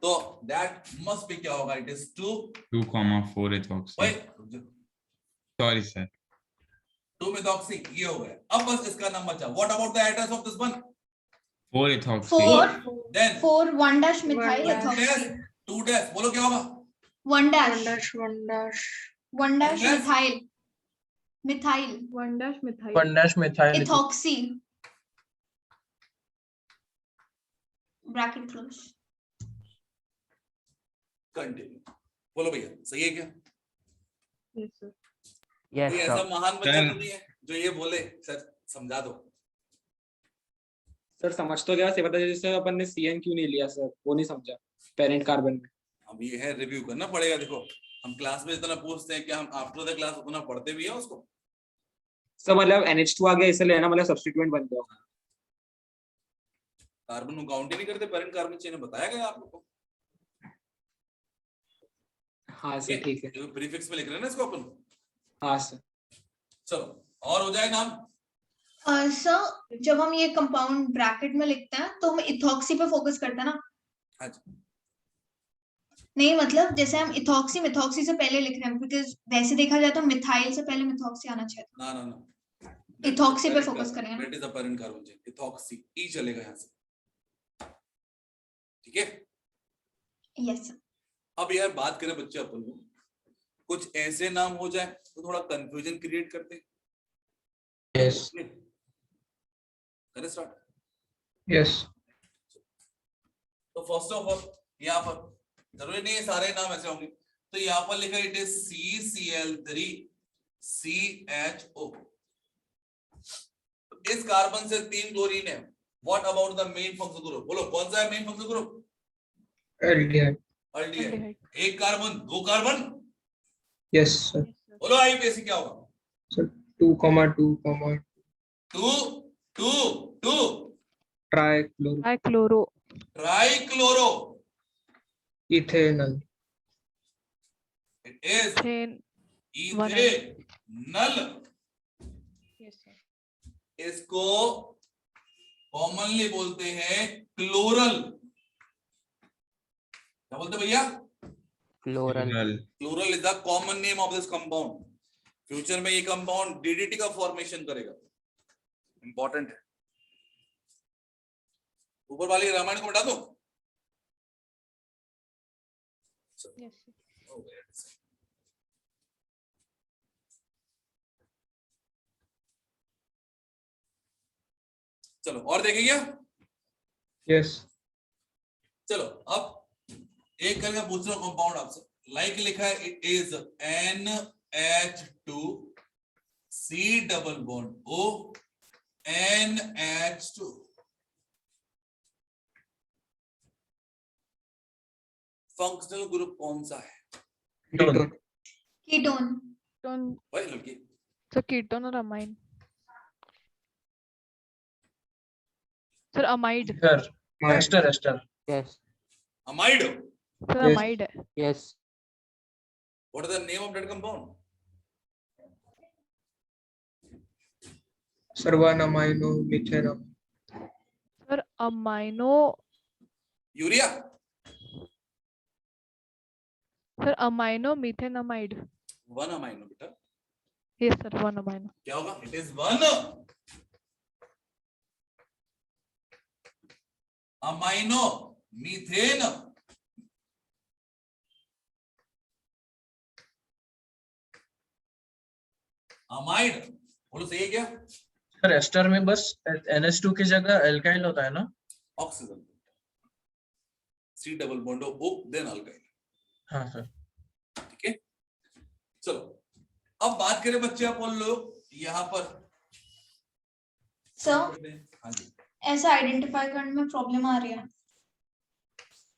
तो दैट मस्ट बी क्या होगा? It is 2 2,4 ethoxy. भाई सॉरी सर 2 methoxy ये हो गया। अब बस इसका नाम बचा। What about the address of this one? 4 ethoxy 4 देन 4 1 dash methyl 1 ethoxy 2 dash बोलो क्या होगा? 1 1 dash dash 1 dash 1 dash dash? methyl methyl 1 dash methyl 1 dash methyl ethoxy bracket close। Continue बोलो भैया, सही है क्या? yes sir यस कोई ऐसा सर महान बच्चा Sir. तो नहीं है जो ये बोले सर समझा दो? सर समझ तो गया, से पता जैसे अपन ने CN क्यों नहीं लिया सर, वो नहीं समझा पेरेंट कार्बन में। अब ये है रिव्यू करना पड़ेगा। देखो हम क्लास में इतना पूछते हैं कि हम आफ्टर द क्लास उतना पढ़ते भी है उसको। सर मतलब NH2 आ गया इसे लेना, मतलब सब्स्टिट्यूएंट बन गया। कार्बन को काउंट ही नहीं करते, पेरेंट कार्बन चेन में बताया गया आप लोगों को। हाँ सर ठीक है। प्रीफिक्स में लिख रहे हैं ना इसको अपन। हाँ सर। चलो और हो जाए नाम। सर जब हम ये कंपाउंड ब्रैकेट में लिखते हैं तो हम इथॉक्सी पे फोकस करते हैं ना? अच्छा नहीं मतलब जैसे हम इथॉक्सी मिथॉक्सी से पहले लिख रहे हैं, बिकॉज वैसे देखा जाए तो मिथाइल से पहले मिथॉक्सी आना चाहिए था। ना ना ना इथॉक्सी पे फोकस करेंगे ना? That is the parent carbon chain. Ethoxy ई चलेगा यहां से, ठीक है? Yes sir. अब यार बात करें बच्चे अपन लोग, कुछ ऐसे नाम हो जाए तो थोड़ा कंफ्यूजन क्रिएट करते हैं। यस करें स्टार्ट। यस तो फर्स्ट ऑफ ऑल यहाँ पर जरूरी नहीं है सारे नाम ऐसे होंगे, तो यहाँ पर लिखा इट इज CCl3CHO। इस कार्बन से 3 क्लोरीन है। What about the main functional group? बोलो कौन सा है main functional group? Aldehyde aldehyde. एक कार्बन 2 कार्बन। यस सर बोलो आईपीएसी क्या होगा? Sir 2,2, 2 2 2 trichloro trichloro. Ethanol it is ethanol. yes sir इसको कॉमनली बोलते हैं क्लोरल। क्या बोलते भैया? Chloral chloral is the common name of this compound. Future में ये कंपाउंड डीडीटी का फॉर्मेशन करेगा, इंपॉर्टेंट है। ऊपर वाली रामायण को बता दो। yes sir चलो और देखेंगे। यस चलो अब एक करके पूछ रहा हूं कंपाउंड आपसे। लाइक लिखा है it is NH2C double bond O NH2। Functional group कौन सा है? Ketone ketone. ketone भाई लड़की sir ketone और amine sir amide sir ester ester yes amide. sir Yes. amide है yes what is the name of that compound? Sir 1 amino methanol sir amino urea. sir amino methanamide 1 amino बेटा yes sir 1 amino क्या होगा? It is 1 amino methane. Amide बोलो सही है क्या? Sir ester में बस NH2 की जगह एल्काइल होता है ना? Oxygen C double bond O then alkyl. हाँ सर ठीक है चलो अब बात करें बच्चे अपन लोग यहाँ पर। सर हाँ जी ऐसा आइडेंटिफाई करने में प्रॉब्लम आ रही है।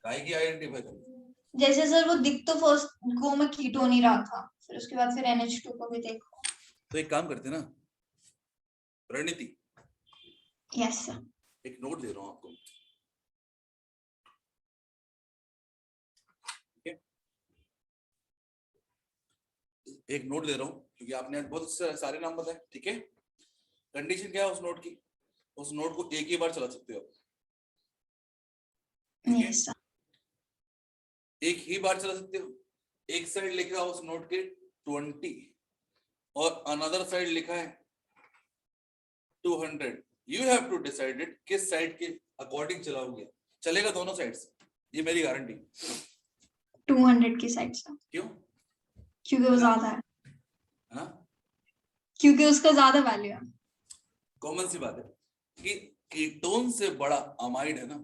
काय की आइडेंटिफाई करें? जैसे सर वो दिख तो फर्स्ट गो में कीटोन ही रहा था, फिर उसके बाद फिर NH2 को भी देखो। तो एक काम करते हैं ना रणनीति, यस सर। एक नोट दे रहा हूं आपको। ठीक है एक नोट दे रहा हूं क्योंकि आपने आज बहुत सारे नाम बताए। ठीक है कंडीशन क्या है उस नोट की? उस नोट को एक ही बार चला सकते हो आप। Yes sir. एक ही बार चला सकते हो। एक साइड लिखा उस नोट के 20 और अनदर साइड लिखा है 200, यू हैव टू डिसाइडेड किस साइड के अकॉर्डिंग चलाओगे। चलेगा दोनों साइड से, ये मेरी गारंटी। 200 की साइड से, क्यों? क्योंकि वो ज्यादा है, है ना? क्योंकि उसका ज्यादा वैल्यू है। कॉमन सी बात है कि कीटोन से बड़ा अमाइड है ना।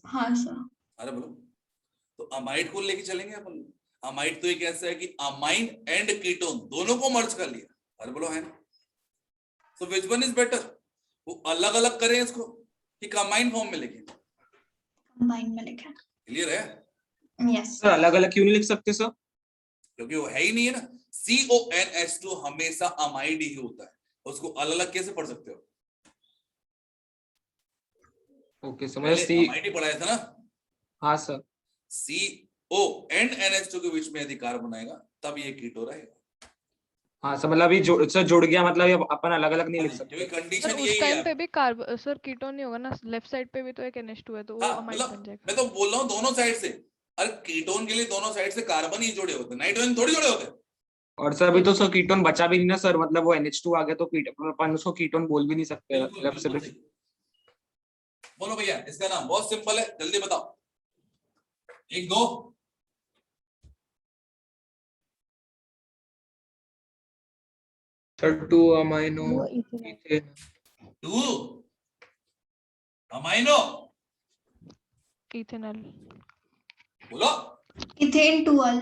हाँ सर। अरे बोलो, तो अमाइड को लेके चलेंगे अपन। अमाइड तो एक ऐसा है कि अमाइन एंड कीटोन दोनों को मर्ज कर लिया। अरे बोलो, है ना? सो विच वन इज बेटर? वो अलग अलग करें इसको कि कंबाइन फॉर्म में लिखें? कंबाइन में लिखा है। क्लियर है? यस सर अलग अलग क्यों नहीं लिख सकते सर? क्योंकि वो है ही नहीं है ना। CONH2 हमेशा अमाइड ही होता है, उसको अलग अलग कैसे पढ़ सकते हो? ओके सर, पहले सी। अमाइड ही पढ़ाया था ना। हाँ सर। CO एंड NH2 के बीच में यदि कार्बन आएगा तब ये कीटो रहेगा। हाँ सर, मतलब ये सर जुड़ गया, मतलब ये अपन अलग अलग नहीं लिख सकते। क्योंकि सर कंडीशन उस यही टाइम है। पे भी कार्बन सर कीटोन नहीं होगा ना, लेफ्ट साइड पे भी तो एक NH2 है, तो वो हाँ, अमाइड मतलब बन जाएगा। मैं तो बोल रहा हूँ दोनों साइड से। अरे कीटोन के लिए दोनों साइड से कार्बन ही जुड़े होते, नाइट्रोजन थोड़ी जुड़े होते। और सर अभी तो सर कीटोन बचा भी नहीं ना सर, मतलब वो NH2 आ गया तो अपन उसको कीटोन बोल भी नहीं सकते बिल्कुल लेफ्ट से। बिल्कुल सही। बोलो भैया, इसका नाम बहुत सिंपल है, जल्दी बताओ। 1 2 sir 2 amino ethane. 2 amino, ethanol. बोलो। इथेन 2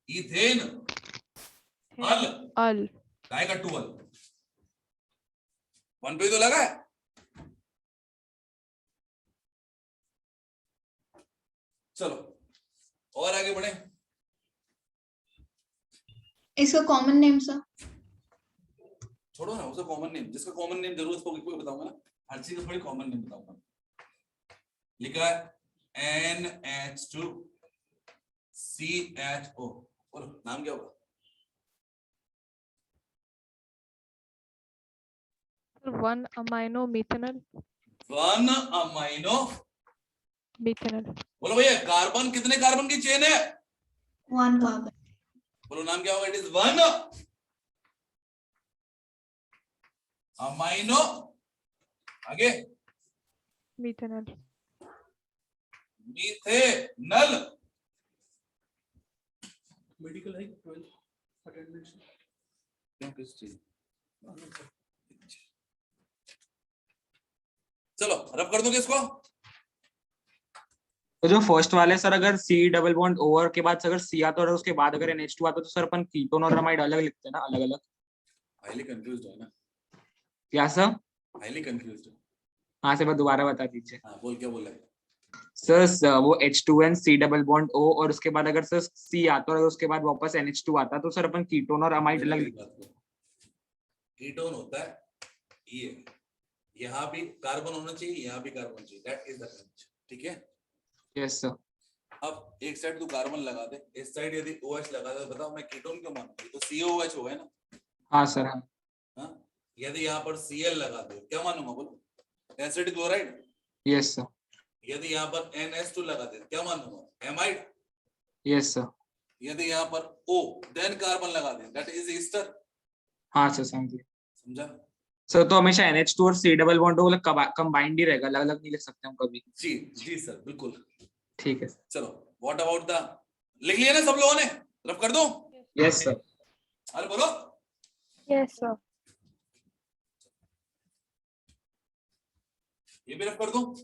इथेन अल, अल। काय का 2 अल 1 पे तो लगा है। चलो और आगे बढ़े। इसका कॉमन नेम सर? छोड़ो ना उसका कॉमन नेम, जिसका कॉमन नेम जरूर उसको बताऊंगा ना, हर चीज का थोड़ी कॉमन नेम बताऊंगा। लिखा है NH2CHO, और नाम क्या होगा? 1 अमाइनो मिथेनॉल। 1 amino methanol. बोलो भैया, कार्बन कितने कार्बन की चेन है? 1 कार्बन। बोलो नाम क्या होगा? इट इज 1 अमाइनो, आगे मिथेनॉल। मिथेनल। मेडिकल है 12 अटेंडेंस क्यों, किस चीज? चलो रब कर दूंगे इसको। तो जो फर्स्ट वाले सर, अगर C डबल बॉन्ड ओवर के बाद अगर C आता और उसके बाद अगर NH2 आता तो सर अपन कीटोन और अमाइड अलग लिखते हैं ना, अलग अलग। हाईली कंफ्यूज्ड है ना? क्या सर? हाईली कंफ्यूज्ड है। हाँ सर, दोबारा बता दीजिए। हाँ बोल, क्या बोला है? सर वो H2N C double bond O और उसके बाद अगर सर C आता और उसके बाद वापस NH2 आता तो सर अपन कीटोन और अमाइड अलग लिखते हैं। कीटोन होता है ये, यहाँ भी कार्बन होना चाहिए, यहाँ भी कार्बन चाहिए, दैट इज द कंडीशन। ठीक है? Yes sir. अब एक साइड तू कार्बन लगा दे, इस साइड यदि OH लगा दे, बताओ मैं कीटोन क्यों मानूं? ये तो COOH होगा ना। हाँ सर। हाँ। हाँ, यदि यहाँ पर Cl लगा दे क्या मानूंगा? बोलो, एसिड क्लोराइड। Yes sir. यदि यहाँ पर NH2 लगा दे क्या मानूंगा? एमाइड। Yes sir. यदि यहाँ पर O देन कार्बन लगा दे, दैट इज ईस्टर। हाँ सर, समझिए। समझा? सर तो हमेशा NH2 और C डबल बॉन्ड वो कंबाइंड ही रहेगा, अलग अलग नहीं लिख सकते हम कभी। जी जी सर, बिल्कुल ठीक है। चलो व्हाट अबाउट द, लिख लिया ना सब लोगों ने? रफ कर दूं? Yes sir. अरे बोलो। Yes sir. ये भी रफ कर दूं?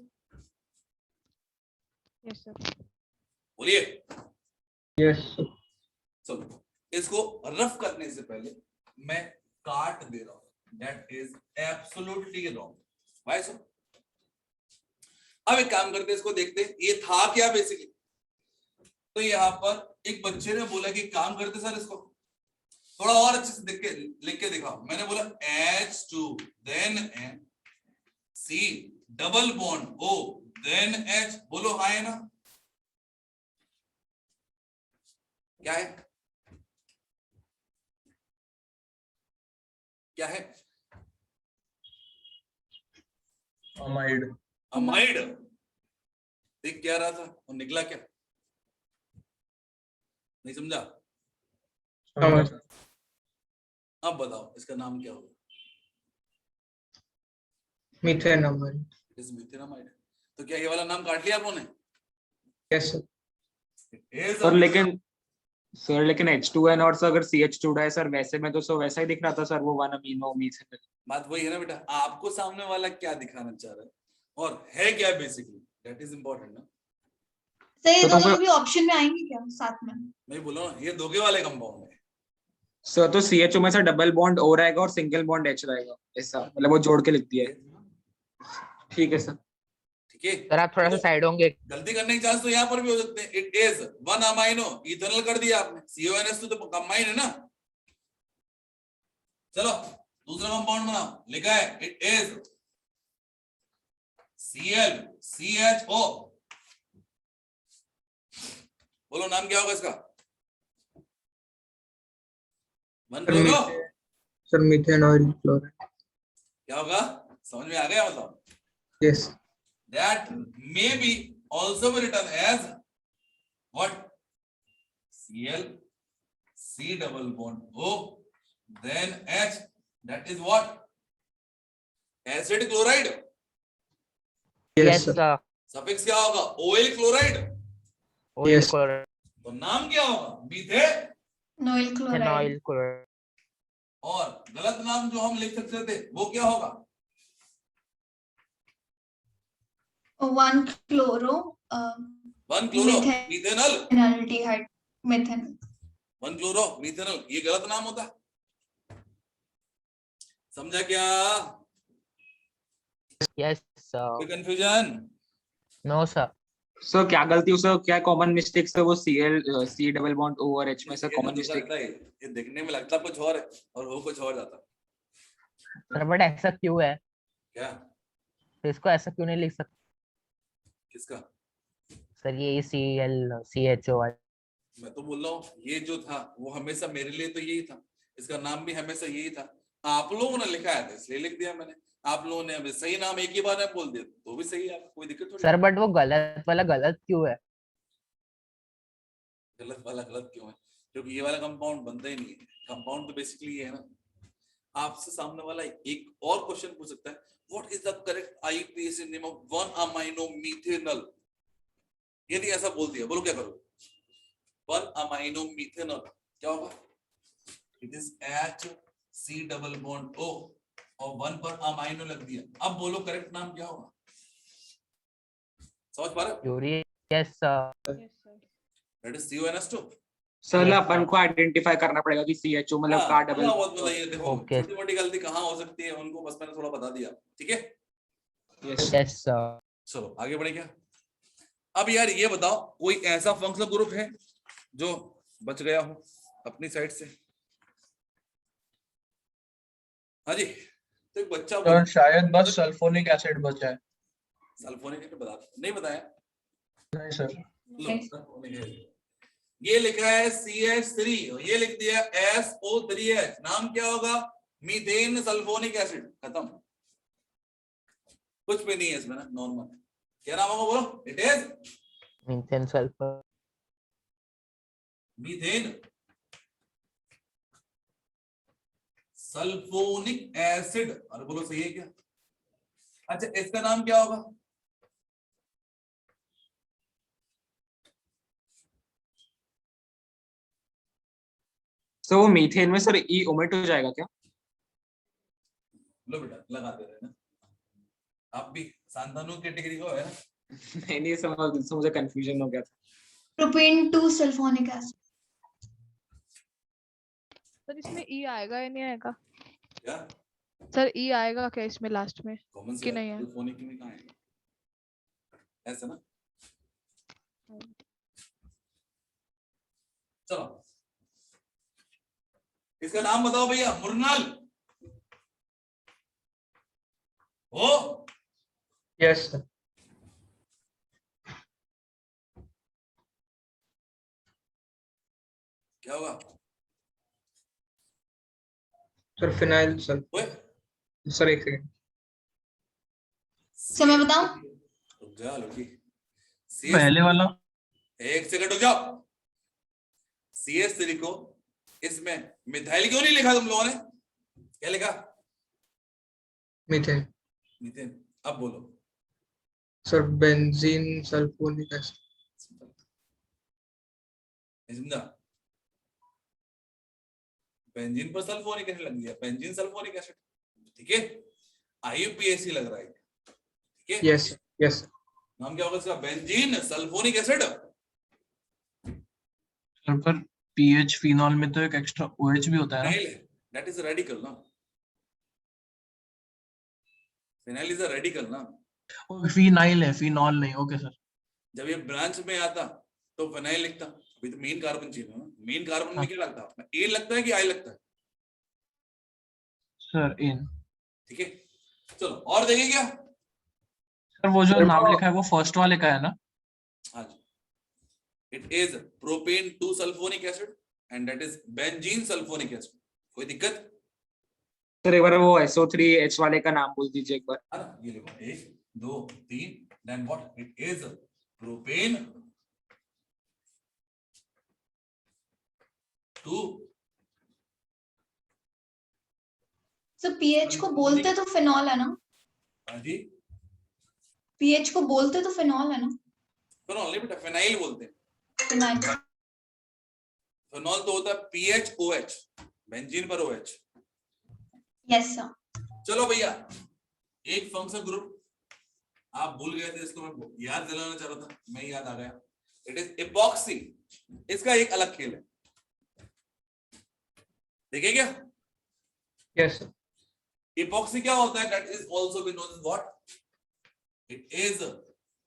Yes sir. बोलिए। यस। चलो इसको रफ करने से पहले मैं काट दे रहा हूं, दैट इज एब्सोल्युटली रॉन्ग। भाई सर अब एक काम करते हैं, इसको देखते हैं ये था क्या बेसिकली। तो यहाँ पर एक बच्चे ने बोला कि काम करते सर इसको थोड़ा और अच्छे से लिख के दिखाओ। मैंने बोला H2 then N, C double bond O then H। बोलो हाँ है ना? क्या है? क्या है? अमाइड। अमाइड। देख क्या रहा था और निकला क्या? नहीं समझा? समझ गया। अब बताओ इसका नाम क्या होगा? मीथेनामाइड। इस मीथेनामाइड। तो क्या ये वाला नाम काट लिया आप लोगों ने? Yes sir. सर लेकिन H2N और सर अगर CH2 है सर, वैसे में तो सर वैसा ही दिख रहा था सर, वो 1 अमीनो मीथेन। बात वही है ना बेटा, आपको सामने वाला क्या दिखाना चाह रहा है और है क्या बेसिकली, दैट इज इंपॉर्टेंट ना। सर ये तो दोनों फिर- भी ऑप्शन में आएंगे क्या साथ में? मैं बोल रहा हूँ ये धोखे वाले कंपाउंड है। सर तो CHO में सर डबल बॉन्ड O रहेगा और सिंगल बॉन्ड H रहेगा, ऐसा मतलब वो जोड़ के लिख दिया है। ठीक है सर। ठीक है, सर आप थोड़ा सा साइड होंगे। गलती करने के चांस तो यहाँ पर भी हो सकते हैं। इट इज 1 अमाइनो इथेनॉल कर दिया आपने, CONS तो कंबाइन है ना। चलो दूसरा कंपाउंड बनाओ, लिखा है इट इज ClCHO। बोलो नाम क्या होगा इसका? 1 chloro. Sir methane oil chloride. क्या होगा? समझ में आ गया मतलब? Yes. That may be also be written as what? Cl, C double bond O, then H. That is what? Acid chloride. Yes sir. Suffix क्या होगा? OL chloride. Yes. तो नाम क्या होगा? मीथेन। नोइल क्लोराइड। फिनॉइल क्लोराइड। और गलत नाम जो हम लिख सकते थे वो क्या होगा? 1 chloro 1 chloro Methanol. Methanol. Aldehyde methanol. 1 chloro methanol, ये गलत नाम होता। समझा क्या? यस कोई sir. Confusion? No sir. Sir क्या गलती हो सर, क्या कॉमन मिस्टेक सर, वो C डबल बॉन्ड O और H में सर ये कॉमन तो मिस्टेक। लगता है, ये देखने में लगता कुछ और है और हो कुछ और जाता। सर बट ऐसा क्यों है? क्या? तो इसको ऐसा क्यों नहीं लिख सकते किसका? सर? ये ClCHO वाला। मैं तो बोल रहा हूँ ये जो था वो हमेशा मेरे लिए तो यही था, इसका नाम भी हमेशा यही था। आप लोगों ने लिखा है इसलिए लिख दिया मैंने। आप लोगों ने अभी सही नाम एक ही बार में बोल दिया तो भी सही है, कोई दिक्कत थोड़ी। सर बट वो गलत वाला गलत क्यों है? गलत वाला गलत क्यों है? क्योंकि ये वाला कंपाउंड बनता ही नहीं है। कंपाउंड तो बेसिकली ये है ना। आपसे सामने वाला एक और क्वेश्चन पूछ सकता है, what is the correct IUPAC name of 1 amino methanol? यदि ऐसा बोल दिया, बोलो क्या करो? 1 अमाइनो मीथेनॉल क्या होगा? It is HC double bond O और 1 पर अमाइनो लग दिया। अब बोलो करेक्ट नाम क्या होगा? समझ पा रहे हो? Urea. Yes sir. That is CONS2। Sir अपन को आइडेंटिफाई करना पड़ेगा कि CHO मतलब का डबल। बहुत बताइए, देखो Okay. छोटी मोटी गलती कहाँ हो सकती है उनको बस मैंने थोड़ा बता दिया। ठीक है, यस सर। चलो आगे बढ़े क्या? अब यार ये बताओ, कोई ऐसा फंक्शनल ग्रुप है जो बच गया हो अपनी साइड से? हाँ जी, तो एक बच्चा सर शायद बस सल्फोनिक एसिड बचा है। सल्फोनिक एसिड बता नहीं बताया? नहीं सर। लो, सल्फोनिक एसिड। ये लिखा है CH3, ये लिख दिया SO3H। नाम क्या होगा? Methane sulphonic acid. खत्म, कुछ भी नहीं है इसमें ना, नॉर्मल। क्या नाम होगा बोलो? It is methane sulphur. Methane sulphonic acid. अरे बोलो सही है क्या? अच्छा इसका नाम क्या होगा? सर वो मीथेन में सर E ओमिट हो जाएगा क्या? लो बेटा लगा दे रहे हैं ना, आप भी शांतनु कैटेगरी का है ना। नहीं समझ, मुझे कंफ्यूजन हो गया था। Propane 2 sulphonic acid. सर इसमें ई आएगा या नहीं आएगा? क्या सर ई आएगा क्या इसमें लास्ट में कॉमन कि नहीं है? सल्फोनिक में कहाँ है? ऐसा ना। चलो इसका नाम बताओ भैया। मुरनाल हो? Yes sir. क्या होगा? Sir phenyl sulphur. ओए सर एक सेकंड। सर मैं बताऊं? रुक जा लड़की। पहले वाला। एक सेकंड रुक जाओ। CH3 को इसमें मिथाइल क्यों नहीं लिखा तुम लोगों ने? क्या लिखा? Methane methane. अब बोलो। Sir benzene sulphonic acid. समझा? बेंजीन पर सल्फोनिक एसिड लग गया, बेंजीन सल्फोनिक एसिड, ठीक है। IUPAC लग रहा है, ठीक है। Yes yes. नाम क्या होगा इसका? Benzene sulphonic acid. सर पर पीएच फिनॉल में तो एक एक्स्ट्रा OH भी होता है ना? फिनाइल है, दैट इज रेडिकल ना, फिनाइल इज अ रेडिकल ना। फिनाइल है, फिनॉल नहीं। Okay sir. जब ये ब्रांच में आता तो फिनाइल लिखता, अभी तो मेन कार्बन चाहिए ना। मेन कार्बन में क्या लगता है? ए लगता है कि आई लगता है? सर इन। ठीक है, चलो और देखें क्या? सर वो जो नाम लिखा है वो फर्स्ट वाले का है ना? हाँ जी, it is propane 2 sulphonic acid and that is benzene sulphonic acid. कोई दिक्कत? सर एक बार वो SO3H वाले का नाम बोल दीजिए एक बार। है ना, ये लिखो 1 2 3, then what? It is propane 2। Sir pH को बोलते तो फिनॉल है ना? हाँ जी, पीएच को बोलते तो फिनॉल है ना? फिनॉल नहीं बेटा, फिनाइल बोलते हैं। फिनाइल। फिनॉल तो होता है PHOH, बेंजीन पर OH। Yes sir. चलो भैया, एक फंक्शन ग्रुप आप भूल गए थे, इसको मैं याद दिलाना चाह रहा था, मैं याद आ गया। It is epoxy. इसका एक अलग खेल है, देखिए क्या? Yes sir. इपॉक्सी क्या होता है? That is also been known as what? It is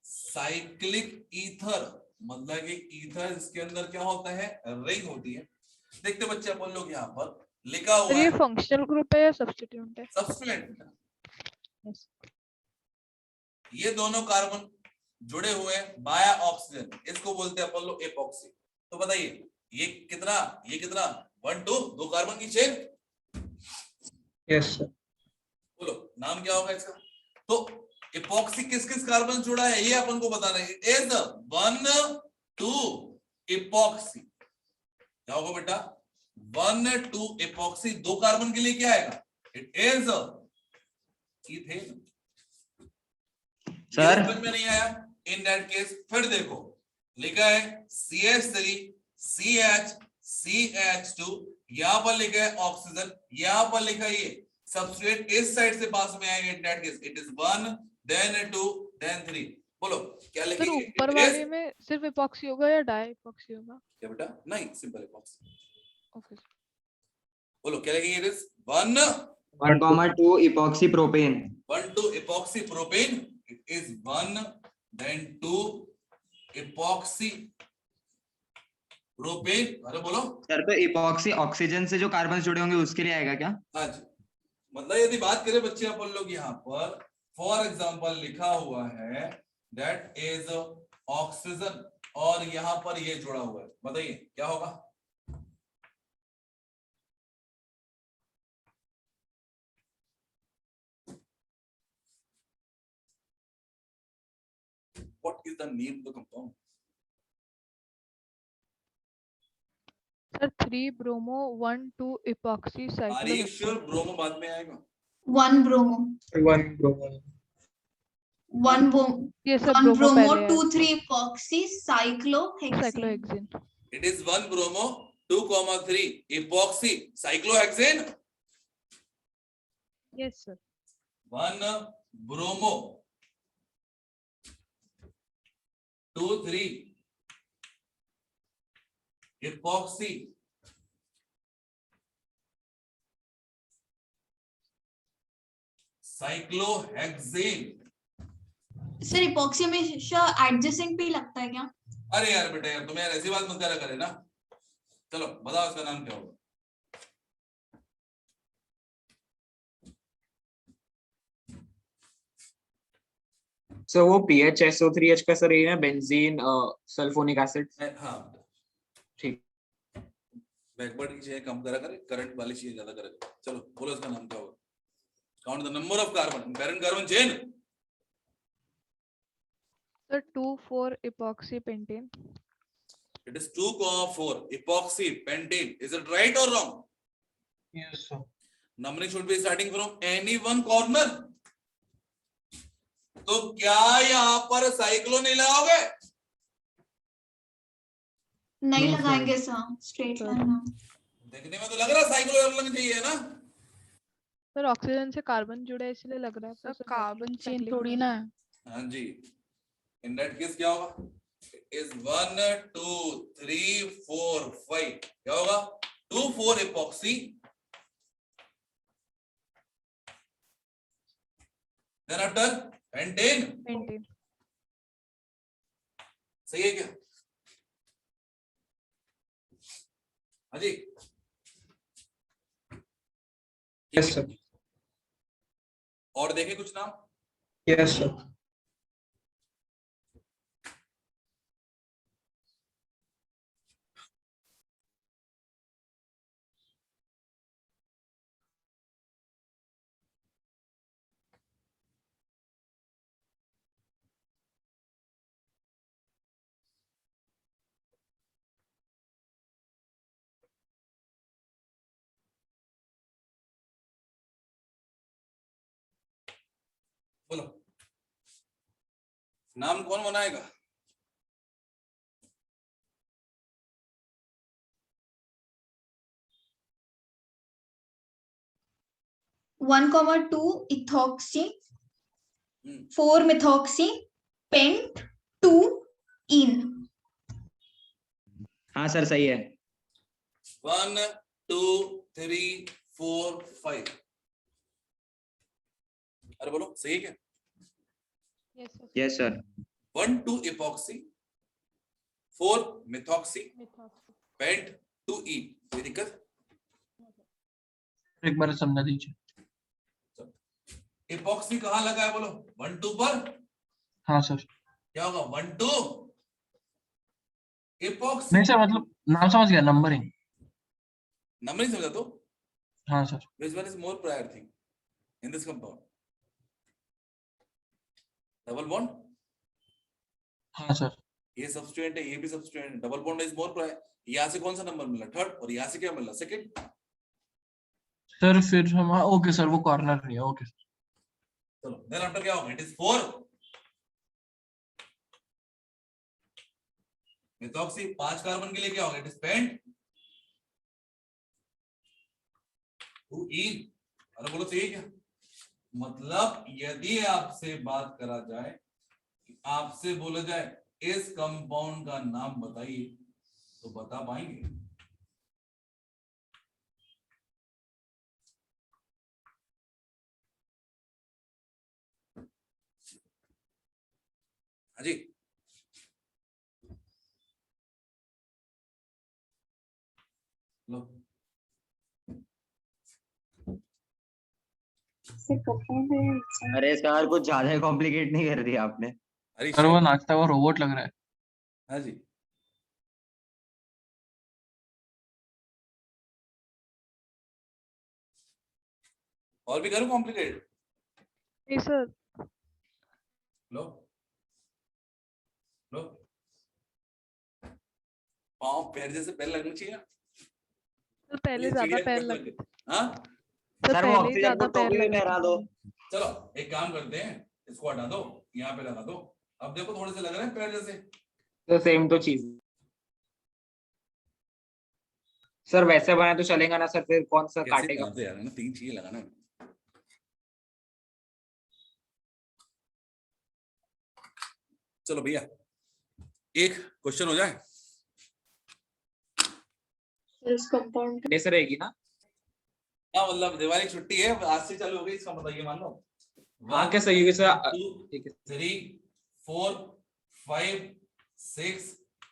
cyclic ether. मतलब कि ईथर, इसके अंदर क्या होता है? रिंग होती है। देखते बच्चे, अपन लोग यहाँ पर लिखा सर हुआ ये है फंक्शनल ग्रुप है या सब्स्टिट्यूएंट है? सब्स्टिट्यूएंट। Yes. ये दोनों कार्बन जुड़े हुए हैं बाया ऑक्सीजन, इसको बोलते हैं अपन लोग एपॉक्सी। तो बताइए ये कितना 1 2 2 कार्बन की चेन। Yes sir. बोलो नाम क्या होगा इसका? तो एपॉक्सी किस किस कार्बन जुड़ा है ये अपन को बताना है। It is 1 2 epoxy. क्या होगा बेटा? 1 2 एपॉक्सी। 2 कार्बन के लिए क्या आएगा? It is ethane. सर समझ में नहीं आया? इन दैट केस फिर देखो, लिखा है CH3 CH CH2, यहां पर लिखा है ऑक्सीजन, यहां पर लिखा है ये सब्सट्रेट, इस साइड से पास में आएगा। In that case it is 1 then 2 then 3। बोलो क्या सर लिखेंगे? ऊपर वाले में सिर्फ इपॉक्सी होगा या डाई इपॉक्सी होगा? क्या बेटा? नहीं, सिंपल इपॉक्सी। ओके। बोलो क्या लिखेंगे? It is 1 1,2 epoxy propane. 1 2 epoxy propane. It is 1 then 2 epoxy propane. अरे बोलो सर तो epoxy ऑक्सीजन से जो कार्बन जुड़े होंगे उसके लिए आएगा क्या? हाँ जी। मतलब यदि बात करें बच्चे अपन लोग यहाँ पर फॉर एग्जांपल लिखा हुआ है दैट इज ऑक्सीजन और यहाँ पर ये जुड़ा हुआ है, बताइए क्या होगा? What is the name of the compound? Sir 3 bromo 1 2 epoxy Are you cyclohexane. sure bromo बाद में आएगा? 1 ब्रोमो। 1 ब्रोमो। 1 ये सब ब्रोमो ब्रोमो पहले है। 2 3 epoxy cyclohexane. Cyclohexane. It is 1 bromo 2, 3 epoxy cyclohexane. Yes sir. 1 bromo 2 3 epoxy cyclohexane. Sir epoxy हमेशा adjacent पे ही लगता है क्या? अरे यार बेटा यार, तुम यार ऐसी बात मत करा करे ना। चलो बताओ इसका नाम क्या होगा? सर वो PHSO3H का सर ये है बेंजीन सल्फोनिक एसिड। हाँ ठीक। बैकवर्ड की चीजें कम करा करे, करंट वाली चीजें ज्यादा करा करे। चलो बोलो इसका नाम क्या होगा? Count the number of carbon in parent carbon chain. Sir 2 4 epoxy pentane. It is 2,4 epoxy pentane. Is it right or wrong? Yes, sir. Numbering should be starting from any one corner. तो क्या यहाँ पर cyclo नहीं लगाओगे? नहीं No, sir. लगाएंगे sir, straight line है। देखने में तो लग रहा है साइक्लो लगनी चाहिए ना? सर ऑक्सीजन से कार्बन जुड़ा है इसलिए लग रहा है। Sir sir carbon chain cyclic थोड़ी ना है। हाँ जी। इन दैट केस क्या होगा? इज 1 2 3 4 5 क्या होगा? 2 4 epoxy then after pentane। Pentane. सही है क्या? हाँ जी। Yes, sir. और देखें कुछ नाम? Yes, sir. बोलो नाम कौन बनाएगा? वन कॉमा टू इथॉक्सी, हम्म, 4 मिथॉक्सी, पेंट 2 इन। हाँ सर सही है। 1 2 3 4 5। अरे बोलो सही है क्या? Yes sir. Yes sir. 1 2 epoxy 4 methoxy methoxy. Pent 2 E. कोई दिक्कत? एक बार समझा दीजिए। epoxy कहाँ लगा है बोलो? 1 2 पर। हाँ सर। क्या होगा? 1 2 epoxy। नहीं सर, मतलब नाम समझ गया, नंबरिंग। नंबर नहीं समझा तो? हाँ sir. Which one is more prior thing in this compound? Double bond. हाँ सर। ये सब्स्टिट्यूएंट है, ये भी सब्स्टिट्यूएंट है। Double bond is more prior. यहाँ से कौन सा नंबर मिला? थर्ड। और यहाँ से क्या मिला? सेकंड। सर फिर हम, ओके सर, वो कॉर्नर नहीं है। Okay sir. चलो देन आफ्टर क्या होगा? इट इज 4 मिथॉक्सी 5 कार्बन के लिए क्या होगा? इट इज पेंट 2 ईन। अरे बोलो सही है क्या? मतलब यदि आपसे बात करा जाए, आपसे बोला जाए इस कंपाउंड का नाम बताइए, तो बता पाएंगे? हाँ जी। लो अरे सर कुछ ज्यादा ही कॉम्प्लिकेट नहीं कर दिया आपने। अरे सर वो नाचता हुआ रोबोट लग रहा है। हाँ जी। और भी करूं कॉम्प्लिकेट? नहीं सर। लो लो पाँव पैर जैसे पैर लगना चाहिए ना? सर पहले ये ज्यादा चिड़िया पैर पैर लग लगे। हाँ सर सर वो पहले ही ऑक्सीजन ज्यादा को पैर टोपी में लग पहना दो। चलो एक काम करते हैं, इसको हटा दो, यहाँ पे लगा दो। अब देखो थोड़े से लग रहे हैं पैर जैसे। तो सेम तो चीज सर, वैसे बनाए तो चलेगा ना सर? फिर कौन सा कैसे काटेगा? बनाते यार? है ना, 3 चाहिए लगाना। चलो भैया एक क्वेश्चन हो जाए। इस कंपाउंड ऐसे रहेगी ना? हाँ मतलब दिवाली की छुट्टी है, आज से चालू हो गई, इसका मतलब ये मान लो। हाँ क्या सही है सर? 2 ठीक है। 3 4 5 6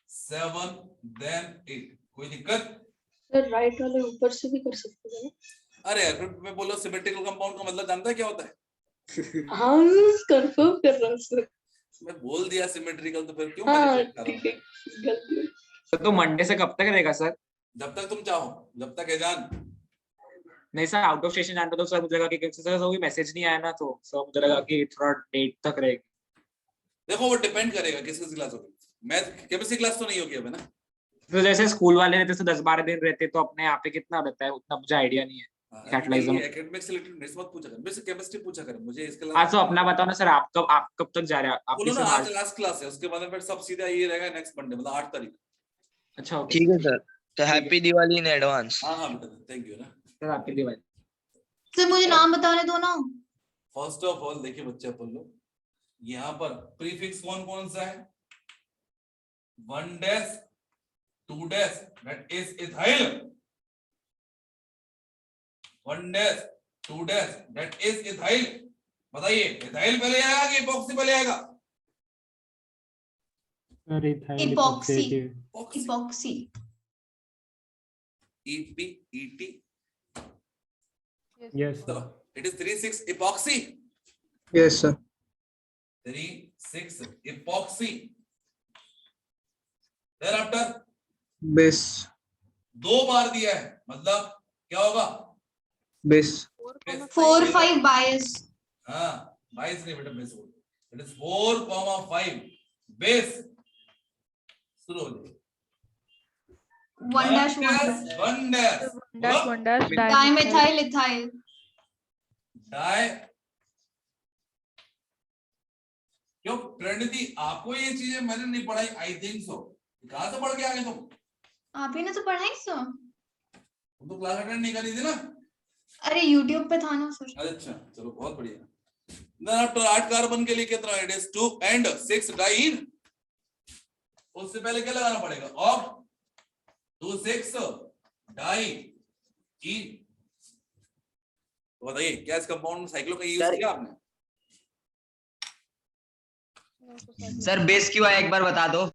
7 देन 8। कोई दिक्कत? सर राइट वाले ऊपर से भी कर सकते हैं। अरे यार फिर मैं बोलो सिमेट्रिकल कंपाउंड का मतलब जानता है क्या होता है? हाँ कंफर्म कर रहा हूँ सर। मैं बोल दिया सिमेट्रिकल, तो फिर क्यों हाँ manipulate कर रहा ठीक हूं? है, गलती। सर तो मंडे से कब तक रहेगा सर? जब तक तुम चाहो, जब तक है जान। नहीं सर, आउट ऑफ स्टेशन जाना तो सर मुझे लगा कि सर कोई मैसेज नहीं आया ना, तो सर मुझे लगा कि थोड़ा डेट तक रहेगी। देखो वो डिपेंड करेगा किस किस क्लास होगी। मैथ केमिस्ट्री क्लास तो नहीं होगी अभी ना? तो जैसे स्कूल वाले रहते तो 10-12 दिन रहते तो अपने यहाँ पे कितना रहता है उतना मुझे आइडिया नहीं है। Catalysis में। एकेडमिक से रिलेटेड मेरे से मत पूछा कर, मेरे से केमिस्ट्री पूछा कर, मुझे इसके हाँ तो अपना बताओ ना सर, आप कब तक जा रहे हैं आप बोलो ना, किसे आज लास्ट क्लास है, उसके बाद में फिर सब सीधा ये रहेगा नेक्स्ट मंडे, मतलब 8 तारीख। अच्छा ओके ठीक है सर, तो हैप्पी दिवाली इन एडवांस। हाँ हाँ बेटा, थैंक यू ना। सर आपके दिवाली। सर मुझे नाम बताने दो ना। फर्स्ट ऑफ ऑल देखिए बच्चे अपन लोग, यहाँ पर प्रीफिक्स कौन कौन सा है? 1 dash 2 dash that is ethyl, 1 dash 2 dash that is ethyl. बताइए इथाइल पहले आएगा कि इपॉक्सी पहले आएगा? Sir ethyl epoxy. Epoxy epoxy. EPET, yes sir it is 3,6 epoxy, yes sir. 3,6 epoxy। thereafter base. 2 बार दिया है, मतलब क्या होगा? बेस। 4-5 बायस। हाँ, बाइस नहीं बेटा, बेस बोल। It is 4,5 base. शुरू हो जाए। 1 dash 1 dash 1 dash dimethyl ethyl. Die. क्यों प्रणति, आपको ये चीजें मैंने नहीं पढ़ाई? I think so. कहां से पढ़ के आ गए तुम? आप ही ने तो पढ़ाई सर। तुम तो क्लास अटेंड नहीं करी थी ना? अरे YouTube पे था ना सर। अच्छा चलो बहुत बढ़िया। देन आफ्टर 8 कार्बन के लिए कितना? It is 2 and 6 diene. उससे पहले क्या लगाना पड़ेगा? Oct 2 6 diene. तो बताइए क्या इस कंपाउंड में साइक्लो का यूज किया आपने? सर बेस क्यों है एक बार बता दो।